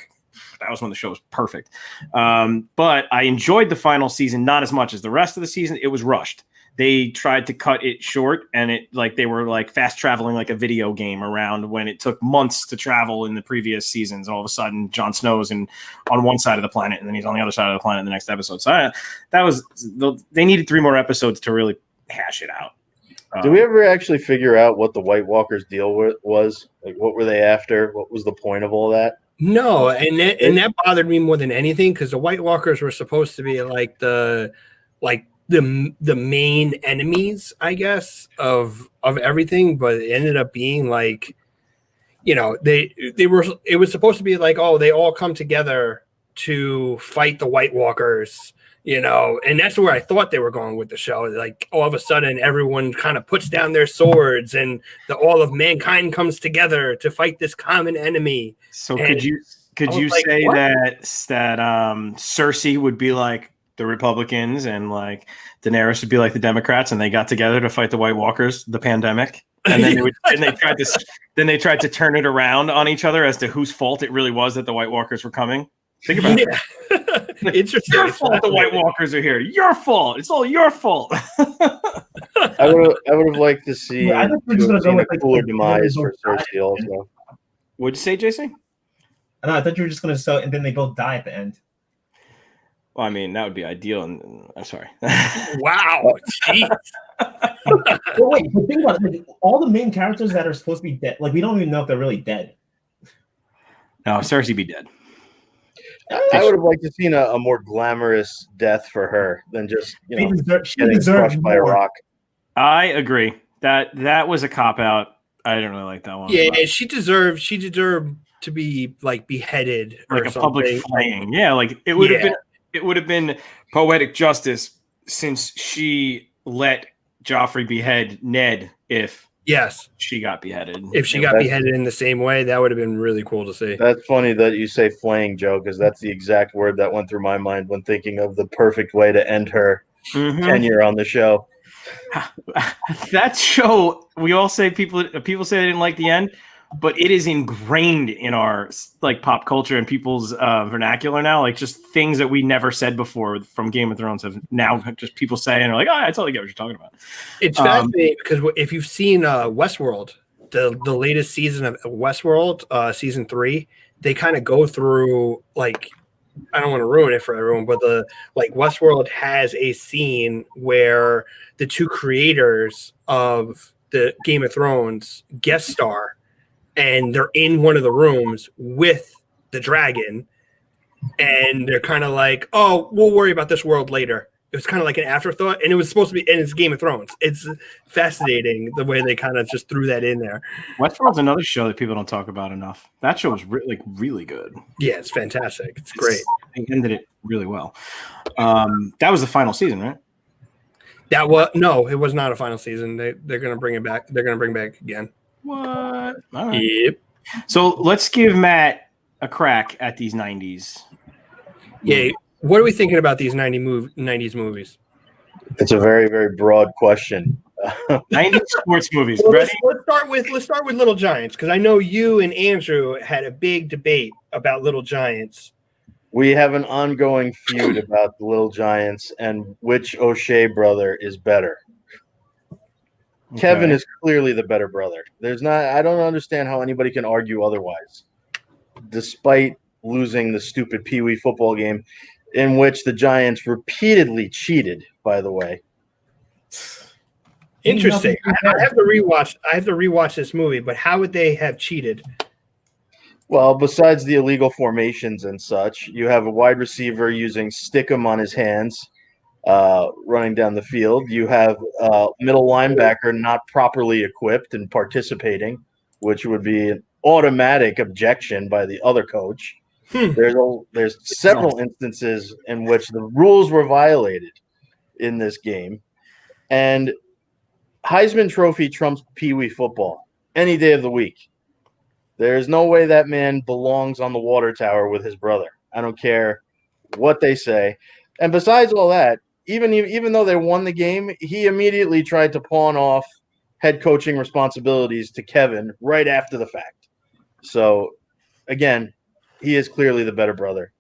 the show was perfect. But I enjoyed the final season not as much as the rest of the season. It was rushed. They tried to cut it short, and they were fast traveling like a video game around when it took months to travel in the previous seasons. All of a sudden, Jon Snow's on one side of the planet, and then he's on the other side of the planet in the next episode. So they needed 3 more episodes to really hash it out. Did we ever actually figure out what the White Walkers' deal was? Like, what were they after? What was the point of all that? No, and that bothered me more than anything because the White Walkers were supposed to be the main enemies, I guess, of everything, but it ended up being it was supposed to be they all come together to fight the White Walkers, and that's where I thought they were going with the show. Like all of a sudden everyone kind of puts down their swords and all of mankind comes together to fight this common enemy. So could you say what? that Cersei would be like the Republicans and Daenerys would be like the Democrats, and they got together to fight the White Walkers, the pandemic, and then they tried to turn it around on each other as to whose fault it really was that the White Walkers were coming. Think about it. Interesting. Your fault the White Walkers are here. Your fault. It's all your fault. I would have liked to see a cooler demise for Cersei also. What'd you say, JC? I thought you were just going to sell, and then they both die at the end. Well, I mean, that would be ideal. And I'm sorry. Wow. Jeez. Well, wait, but think about it. All the main characters that are supposed to be dead, we don't even know if they're really dead. No, Cersei be dead. I would have liked to have seen a more glamorous death for her than just getting crushed by a rock. I agree. That was a cop out. I didn't really like that one. Yeah, she deserved to be beheaded or like a something. Public flaying. Yeah, it would have been poetic justice since she let Joffrey behead Ned if she got beheaded. If she got beheaded in the same way, that would have been really cool to see. That's funny that you say flaying, Joe, because that's the exact word that went through my mind when thinking of the perfect way to end her tenure on the show. That show, we all say people say they didn't like the end, but it is ingrained in our pop culture and people's vernacular now. Just things that we never said before from Game of Thrones have now just people say and are like, oh, I totally get what you're talking about. It's fascinating because if you've seen Westworld, the latest season of Westworld, season 3, they kind of go through I don't want to ruin it for everyone, but Westworld has a scene where the two creators of the Game of Thrones guest star, and they're in one of the rooms with the dragon, and they're kind of like, "Oh, we'll worry about this world later." It was kind of like an afterthought, and it was supposed to be, and it's Game of Thrones. It's fascinating the way they kind of just threw that in there. Westworld's another show that people don't talk about enough. That show was really good. Yeah, it's fantastic. It's great. They ended it really well. That was the final season, right? That was no, it was not a final season. They're gonna bring it back. They're gonna bring back again. What? All right. Yep. So let's give Matt a crack at these 90s. Yeah. What are we thinking about these 90s movies? It's a very, very broad question. 90s sports movies. Well, Ready? let's start with Little Giants, because I know you and Andrew had a big debate about Little Giants. We have an ongoing feud about the Little Giants and which O'Shea brother is better. Okay. Kevin is clearly the better brother. I don't understand how anybody can argue otherwise, despite losing the stupid Pee Wee football game in which the Giants repeatedly cheated, by the way. Interesting. I have to rewatch this movie, but how would they have cheated? Well, besides the illegal formations and such, you have a wide receiver using stickum on his hands, running down the field. You have a middle linebacker not properly equipped and participating, which would be an automatic objection by the other coach. There's several instances in which the rules were violated in this game, and Heisman Trophy trumps Pee Wee football any day of the week. There's no way that man belongs on the water tower with his brother. I don't care what they say. And besides all that, even though they won the game, he immediately tried to pawn off head coaching responsibilities to Kevin right after the fact. So, again, he is clearly the better brother.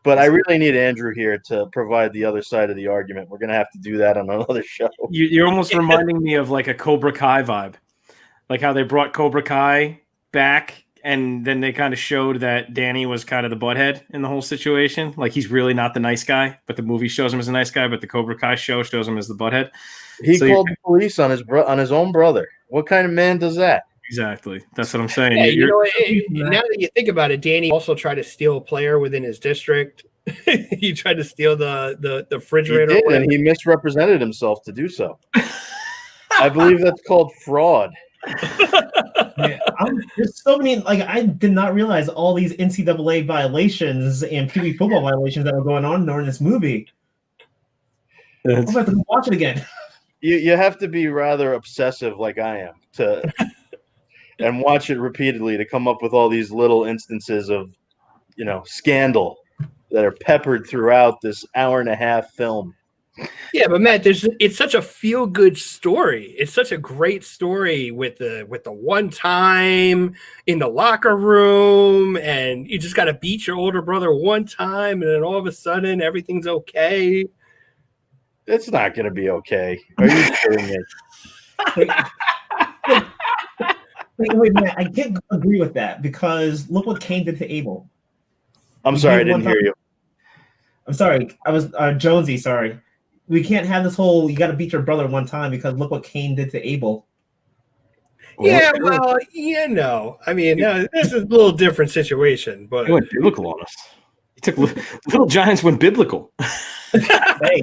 But I really need Andrew here to provide the other side of the argument. We're going to have to do that on another show. You're almost reminding me of like a Cobra Kai vibe. Like how they brought Cobra Kai back, and then they kind of showed that Danny was kind of the butthead in the whole situation. Like he's really not the nice guy, but the movie shows him as a nice guy, but the Cobra Kai show shows him as the butthead. He called the police on his own brother. What kind of man does that? Exactly. That's what I'm saying. Yeah, now that you think about it, Danny also tried to steal a player within his district. He tried to steal the refrigerator. He did, and he misrepresented himself to do so. I believe that's called fraud. Yeah, there's so many. Like, I did not realize all these NCAA violations and Pee Wee football violations that were going on during this movie. I'm about to watch it again. You have to be rather obsessive, like I am, and watch it repeatedly to come up with all these little instances of, scandal that are peppered throughout this hour-and-a-half film. Yeah, but Matt, it's such a feel-good story. It's such a great story with the one time in the locker room, and you just got to beat your older brother one time, and then all of a sudden everything's okay. It's not going to be okay. Are you kidding me? Wait, Matt, I can't agree with that, because look what Cain did to Abel. I'm sorry, I didn't hear you. I'm sorry. I was Jonesy, sorry. We can't have this whole you got to beat your brother one time, because look what Cain did to Abel. Yeah, well, no. I mean, no, this is a little different situation, but He went biblical on us. He took Little Giants went biblical. Hey,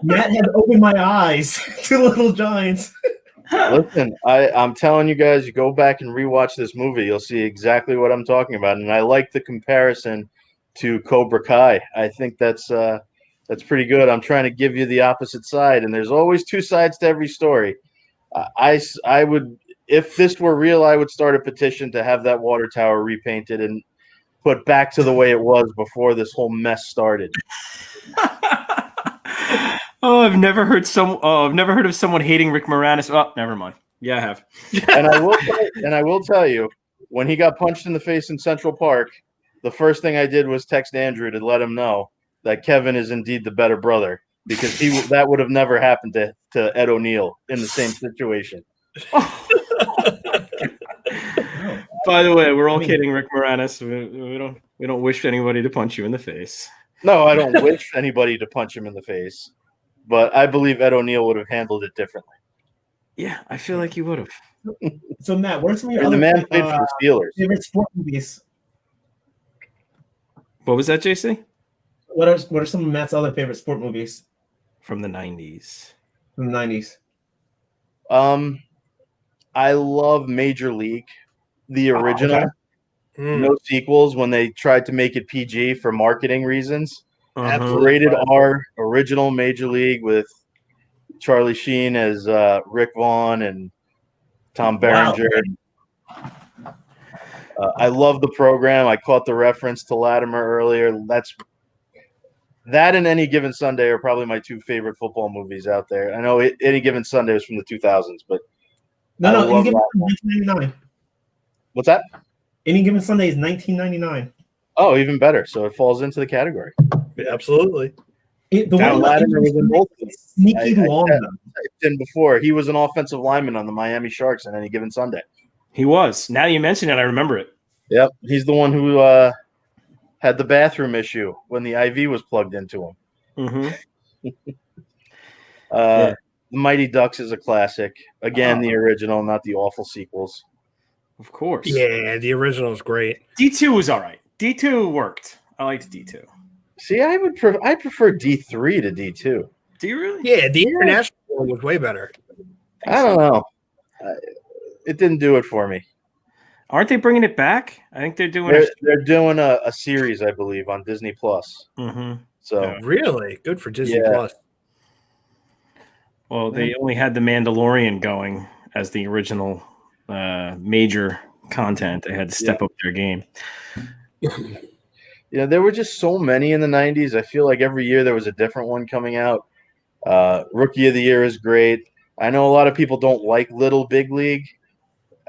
Matt has opened my eyes to Little Giants. Listen, I'm telling you guys, you go back and rewatch this movie, you'll see exactly what I'm talking about. And I like the comparison to Cobra Kai. I think that's pretty good. I'm trying to give you the opposite side, and there's always two sides to every story. I would, if this were real, I would start a petition to have that water tower repainted and put back to the way it was before this whole mess started. I've never heard of someone hating Rick Moranis. Oh, never mind. Yeah, I have. And I will tell you, when he got punched in the face in Central Park, the first thing I did was text Andrew to let him know that Kevin is indeed the better brother, because that would have never happened to Ed O'Neill in the same situation. By the way, we're all kidding, Rick Moranis. We don't wish anybody to punch you in the face. No, I don't wish anybody to punch him in the face, but I believe Ed O'Neill would have handled it differently. Yeah, I feel like you would have. So Matt, what are some of your The other man played for the Steelers. favorite sport movies? What was that, JC? What are some of Matt's other favorite sport movies From the 90s. from the 90s? I love Major League, the original. okay. No sequels when they tried to make it PG for marketing reasons. Absolutely. Rated R, original Major League with Charlie Sheen as Rick Vaughn and Tom Berenger. I love the program. I caught the reference to Latimer earlier. That and Any Given Sunday are probably my two favorite football movies out there. I know Any Given Sunday was from the 2000s, but No, love Any Given that one. 1999. What's that? Any Given Sunday is 1999. Oh, even better. So it falls into the category. Absolutely. The John one Latimer was in both of them. sneaky I long. typed in before. He was an offensive lineman on the Miami Sharks on Any Given Sunday. He was. Now you mention it, I remember it. Yep, he's the one who had the bathroom issue when the IV was plugged into him. Mm-hmm. The Mighty Ducks is a classic. Again, the original, not the awful sequels. Of course. Yeah, the original is great. D2 was all right. D2 worked. I liked D2. See, I prefer D3 to D2. Do you really? Yeah, the international one was way better. I don't know. It didn't do it for me. Aren't they bringing it back? I think they're doing They're doing a series, I believe, on Disney Plus. Mm-hmm. So Really good for Disney Yeah. Plus. Well, they only had The Mandalorian going as the original major content. They had to step up their game. yeah, there were just so many in the 90s. I feel like every year there was a different one coming out. Rookie of the Year is great. I know a lot of people don't like Little Big League.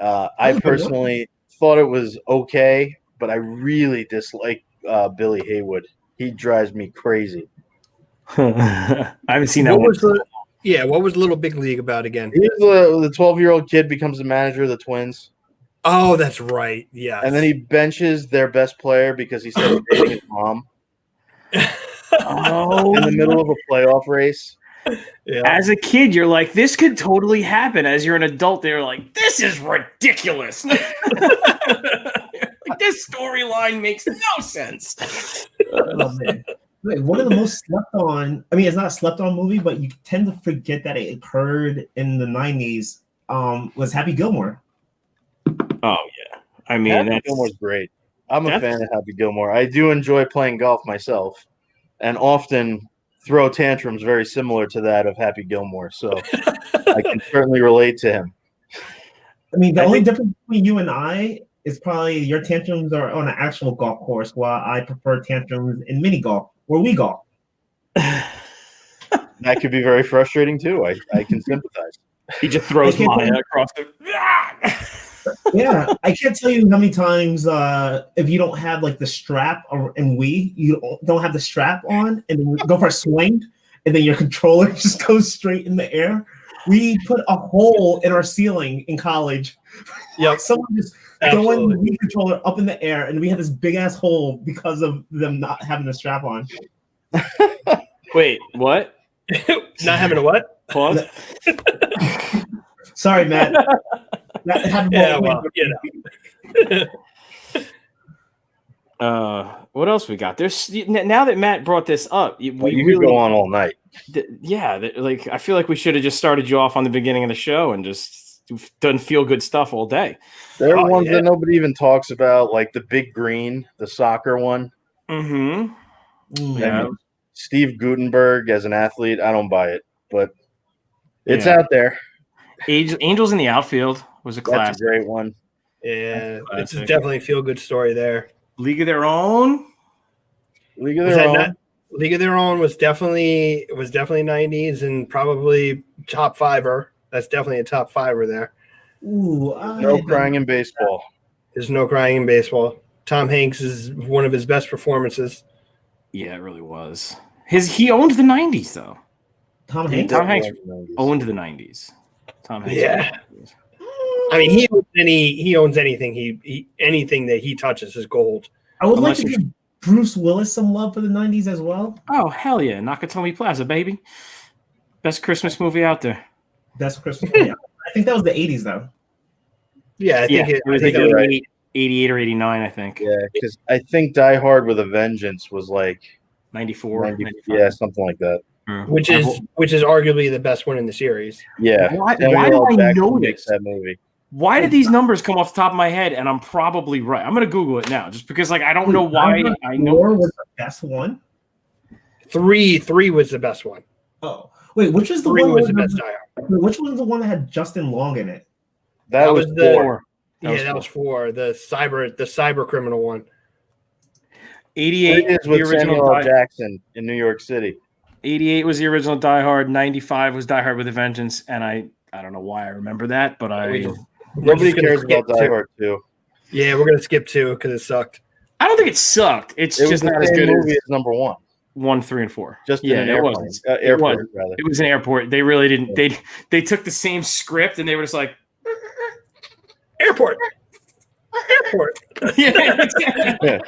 I personally thought it was okay, but I really dislike Billy Haywood. He drives me crazy. I haven't seen that What one. was what was Little Big League about again? He's the 12-year-old kid becomes the manager of the Twins, Oh, that's right. Yeah. and then he benches their best player because he said he's dating his mom Oh, in the middle of a playoff race. as a kid, you're like, this could totally happen. As you're an adult, they're like, this is ridiculous. Like, this storyline makes no sense. Oh, man. Wait, one of the most slept on. I mean, it's not a slept on movie, but you tend to forget that it occurred in the 90s. Was Happy Gilmore. Oh yeah, I mean Happy that's Gilmore's great. I'm a that's- fan of Happy Gilmore. I do enjoy playing golf myself, and often throw tantrums very similar to that of Happy Gilmore. So I can certainly relate to him. I mean, the I only think- difference between you and I is probably your tantrums are on an actual golf course, while I prefer tantrums in mini golf, where we golf. That could be very frustrating too. I can sympathize. he just throws I can't Maya believe- across the. Yeah, I can't tell you how many times if you don't have like the strap, and you don't have the strap on, and then you go for a swing, and then your controller just goes straight in the air. We put a hole in our ceiling in college. Yep. Someone just throwing the Absolutely. Wii controller up in the air, and we had this big ass hole because of them not having the strap on. Wait, what? Not having a what? Pause. Sorry, Matt. That happened Yeah, both ways. well, you know. What else we got? There's now that Matt brought this up, we You could really go on all night. like I feel like we should have just started you off on the beginning of the show and just done feel good stuff all day. There are Oh, ones yeah. that nobody even talks about, like the Big Green, the soccer one. Mm-hmm. Mm. Yeah. I mean, Steve Gutenberg as an athlete, I don't buy it, but it's Yeah. out there. Angels in the Outfield was a That's classic. a great one. Yeah, it's Classic. definitely a feel good story there. League of Their Own. League of Was Their that Own. not League of Their Own was definitely 90s and probably top fiver. That's definitely a top fiver there. Ooh, No crying in baseball. There's no crying in baseball. Tom Hanks is one of his best performances. Yeah, it really was. He owned the '90s though. Tom Yeah, Hanks. Tom Hanks Hanks. owned the '90s. Tom Hanks. Yeah. I mean, he owns anything. Anything that he touches is gold. I would Unless like to give Bruce Willis some love for the 90s as well. Oh hell yeah, Nakatomi Plaza, baby. Best Christmas movie out there. That's Christmas. Yeah. I think that was the 80s though. Yeah, I think it was I think like that was 88 or 89, I think. Yeah, because I think Die Hard with a Vengeance was like 94, 90, 95. yeah, something like that. which is arguably the best one in the series. Yeah, Why Samuel do L. I Jackson know makes this? that movie. Why did these numbers come off the top of my head? And I'm probably right. I'm gonna Google it now, just because I don't know why I know. 4 was the best one. 3 was the best one. Oh, wait, which is the 3 one? was the best Die Hard. Which one was the one that had Justin Long in it? That was the 4. that was 4. The cyber criminal one. 88 It is with the original Samuel L. Die, Jackson in New York City. 88 was the original Die Hard. 95 was Die Hard with a Vengeance, and I don't know why I remember that, but Nobody just gonna cares skip about Die 2. Hard 2. Yeah, we're gonna skip 2 because it sucked. I don't think it sucked. It's It was just the not as same good movie as as number 1. 1, 3, and 4. Just in yeah, an it airplane. wasn't. Airport, rather. It was an airport. They really didn't. They took the same script and they were just like, Airport. yeah, Yeah.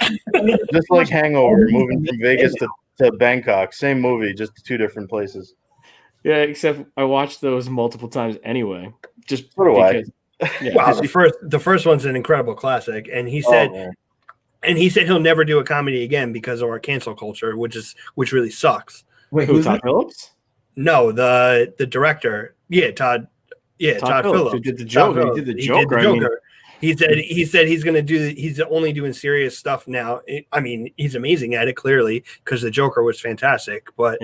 Just like Hangover, moving from Vegas to Bangkok. Same movie, just 2 different places. yeah. Except I watched those multiple times anyway. Just So do I. because. Yeah. Wow, the first one's an incredible classic, and he said Oh, man. he'll never do a comedy again because of our cancel culture, which really sucks. Wait, Who? who's Todd that? Phillips? No, the director, Todd Phillips, who did the Joker. Todd He did the Phillips. Joker. I mean, He said he's going to do. He's only doing serious stuff now. I mean, he's amazing at it clearly because the Joker was fantastic. But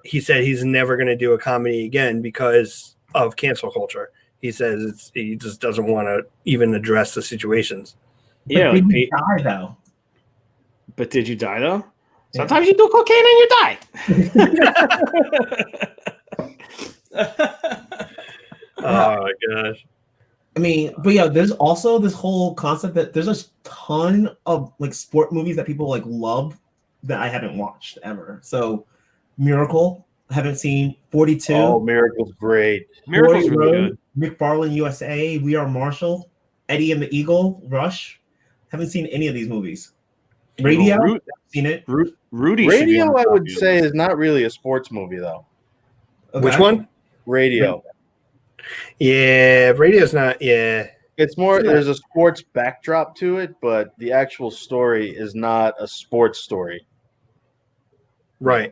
he said he's never going to do a comedy again because of cancel culture. He says he just doesn't want to even address the situations. yeah. Did Like, you die though? but did you die though? Yeah. Sometimes you do cocaine and you die. Oh my gosh. I mean, but yeah, there's also this whole concept that there's a ton of like sport movies that people like love that I haven't watched ever. So, Miracle, haven't seen. 42. Oh, Miracle's great. Miracle's Roy really Road, good. McFarlane USA, We Are Marshall, Eddie and the Eagle, Rush. Haven't seen any of these movies. Radio, Ru- seen it. Rudy. should be on Radio, the I top would of your say, list. is not really a sports movie, though. Okay. Which one? Radio. Yeah, radio's not. Yeah, It's more, there's a sports backdrop to it, but the actual story is not a sports story. right.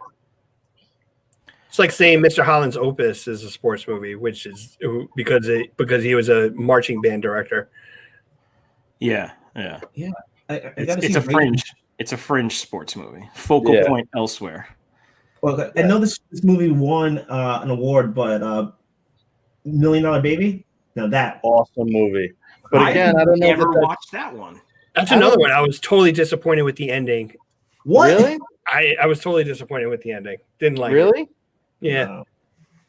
It's like saying Mr. Holland's Opus is a sports movie, which is because he was a marching band director. Yeah. I gotta It's see a Radio. fringe. It's a fringe sports movie. Focal Yeah. point elsewhere. Well, I know this movie won an award, but $1 Million Baby. Now that Awesome movie. But again, I don't know if Never that's watched that one. That's another one. I was totally disappointed with the ending. what? really, I was totally disappointed with the ending. Didn't like it. really. Yeah. No.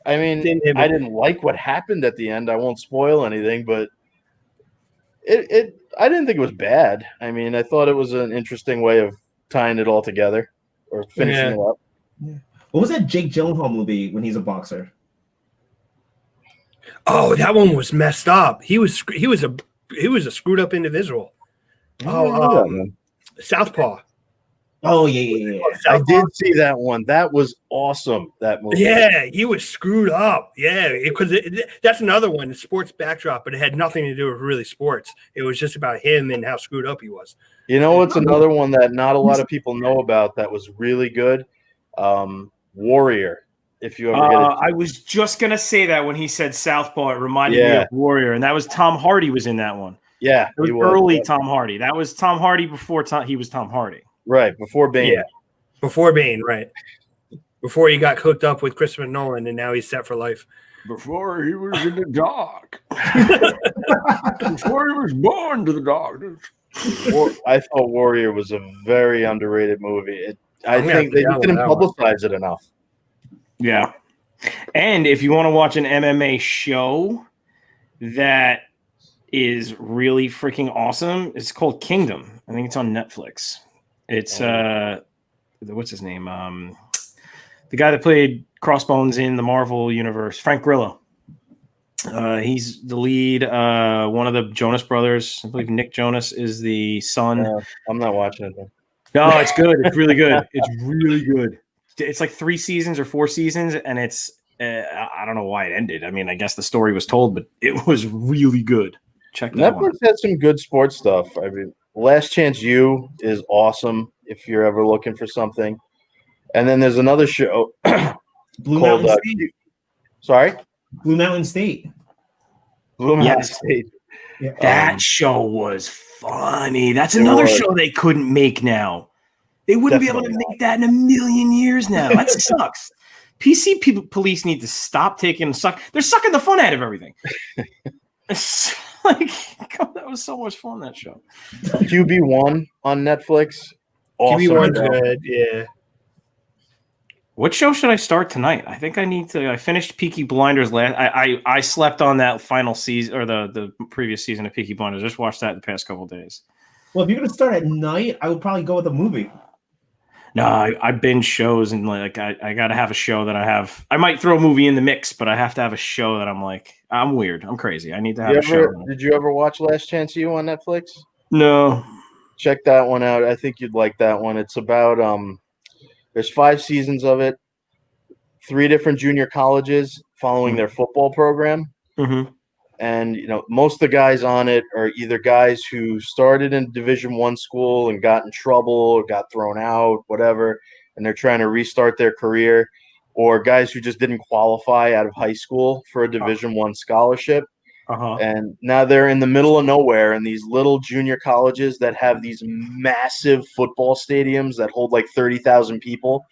I mean, Didn't hit me. I didn't like what happened at the end. I won't spoil anything, but I didn't think it was bad. I mean, I thought it was an interesting way of tying it all together or finishing it up. What was that Jake Gyllenhaal movie when he's a boxer? Oh, that one was messed up. He was a screwed up individual. Southpaw. Oh yeah. I did see that one. That was awesome. That movie. Yeah, he was screwed up. Yeah, because that's another one, the sports backdrop, but it had nothing to do with really sports. It was just about him and how screwed up he was. You know what's another one that not a lot of people know about that was really good? Warrior. If you ever get it. I was just gonna say that when he said Southpaw, it reminded me Yeah. of Warrior, and that was Tom Hardy was in that one. Yeah, It was he was. early Tom Hardy. That was Tom Hardy before he was Tom Hardy. Right, before Bane. Yeah. Before Bane, right? Before he got hooked up with Christopher Nolan, and now he's set for life. Before he was in the dark. Before he was born to the darkness. I thought Warrior was a very underrated movie. I I'm gonna think have to that you didn't download that one. publicize it enough. Yeah. And if you want to watch an MMA show that is really freaking awesome, it's called Kingdom. I think it's on Netflix. It's what's his name? The guy that played Crossbones in the Marvel universe, Frank Grillo. He's the lead. One of the Jonas brothers, I believe Nick Jonas is the son. I'm not watching it then. No, it's good. It's really good. It's really good. It's like 3 seasons or 4 seasons, and it's I don't know why it ended. I mean, I guess the story was told, but it was really good. Check that one out. Netflix has some good sports stuff. I mean, Last Chance U is awesome if you're ever looking for something. And then there's another show Blue called Mountain State. sorry, Blue Mountain State. Blue Mountain Yes. State. Yeah. That show was funny. That's another was. show they couldn't make now. They wouldn't be able to Definitely make that in a million years now. That sucks. PC police need to stop taking suck. They're sucking the fun out of everything. It's like, God, that was so much fun, that show. QB1 on Netflix. Awesome. QB1's show. good. Yeah. What show should I start tonight? I think I need to. I finished Peaky Blinders last. I slept on that final season or the previous season of Peaky Blinders. Just watched that the past couple of days. Well, if you're gonna start at night, I would probably go with a movie. No, I binge shows and like I got to have a show that I have. I might throw a movie in the mix, but I have to have a show that I'm like, I'm weird. I'm crazy. I need to have a show. Did you ever watch Last Chance U on Netflix? No. Check that one out. I think you'd like that one. It's about there's 5 seasons of it, 3 different junior colleges following their football program. Mm-hmm. And most of the guys on it are either guys who started in Division I school and got in trouble or got thrown out, whatever, and they're trying to restart their career, or guys who just didn't qualify out of high school for a Division I scholarship. And now they're in the middle of nowhere in these little junior colleges that have these massive football stadiums that hold like 30,000 people,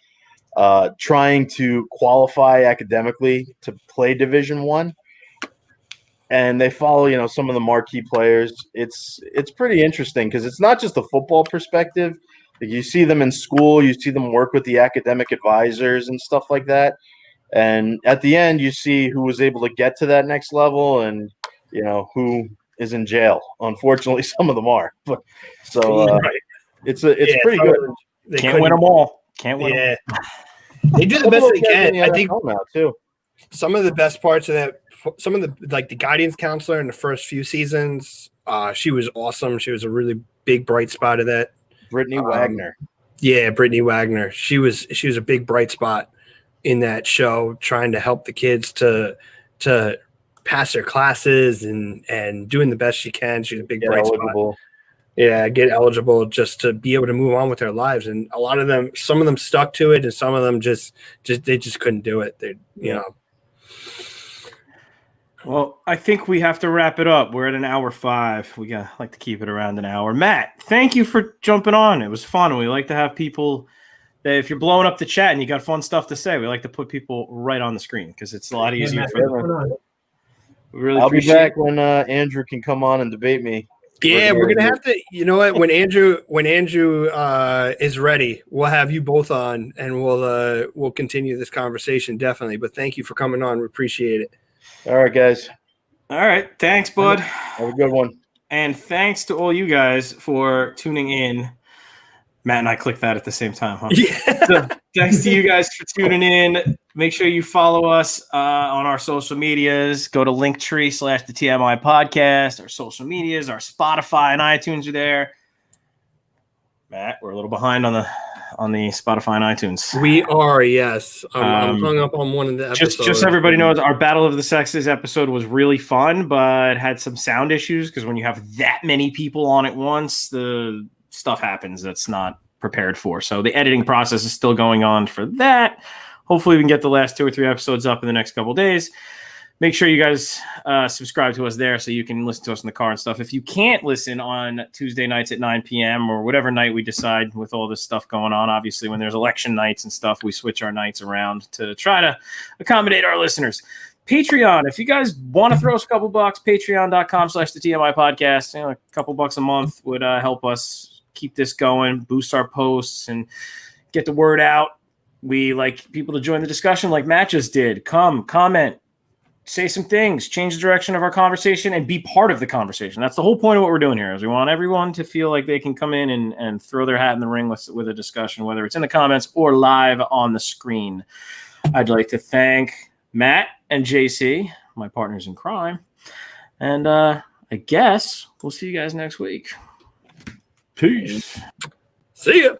trying to qualify academically to play Division I. And they follow, some of the marquee players. It's pretty interesting because it's not just a football perspective. Like you see them in school, you see them work with the academic advisors and stuff like that. And at the end, you see who was able to get to that next level and, who is in jail. Unfortunately, some of them are. But so it's pretty good. They Can't win them all. Can't win them. They do the best they can. I think now too. Some of the best parts of that, some of the guidance counselor in the first few seasons, she was awesome. She was a really big bright spot of that. Brittany Wagner. Yeah, Brittany Wagner. She was a big bright spot in that show, trying to help the kids to pass their classes and doing the best she can. She's a big bright spot. Yeah, get eligible just to be able to move on with their lives. And a lot of them, some of them stuck to it, and some of them just couldn't do it. They, Well, I think we have to wrap it up. We're at an hour 5. We like to keep it around an hour. Matt, thank you for jumping on. It was fun. We like to have people that if you're blowing up the chat and you got fun stuff to say, we like to put people right on the screen because it's a lot easier for them. Really I'll be back when Andrew can come on and debate me. Yeah, we're gonna have to. You know what? When Andrew is ready, we'll have you both on, and we'll continue this conversation definitely. But thank you for coming on. We appreciate it. All right, guys. All right. Thanks, bud. Have a good one. And thanks to all you guys for tuning in. Matt and I clicked that at the same time, huh? Yeah. So, thanks to you guys for tuning in. Make sure you follow us on our social medias. Go to Linktree / the TMI podcast. Our social medias, our Spotify and iTunes are there. Matt, we're a little behind on the Spotify and iTunes. We are, yes. I'm hung up on one of the episodes. Just so everybody knows, our Battle of the Sexes episode was really fun, but had some sound issues because when you have that many people on at once, the stuff happens that's not prepared for. So the editing process is still going on for that. Hopefully we can get the last 2 or 3 episodes up in the next couple of days. Make sure you guys subscribe to us there so you can listen to us in the car and stuff. If you can't listen on Tuesday nights at 9 p.m. or whatever night we decide with all this stuff going on, obviously when there's election nights and stuff, we switch our nights around to try to accommodate our listeners. Patreon, if you guys want to throw us a couple bucks, patreon.com / the TMI podcast, a couple bucks a month would help us keep this going, boost our posts and get the word out. We like people to join the discussion like Matt just did. Come, comment, say some things, change the direction of our conversation, and be part of the conversation. That's the whole point of what we're doing here is we want everyone to feel like they can come in and throw their hat in the ring with a discussion, whether it's in the comments or live on the screen. I'd like to thank Matt and JC, my partners in crime. And I guess we'll see you guys next week. Peace. See ya.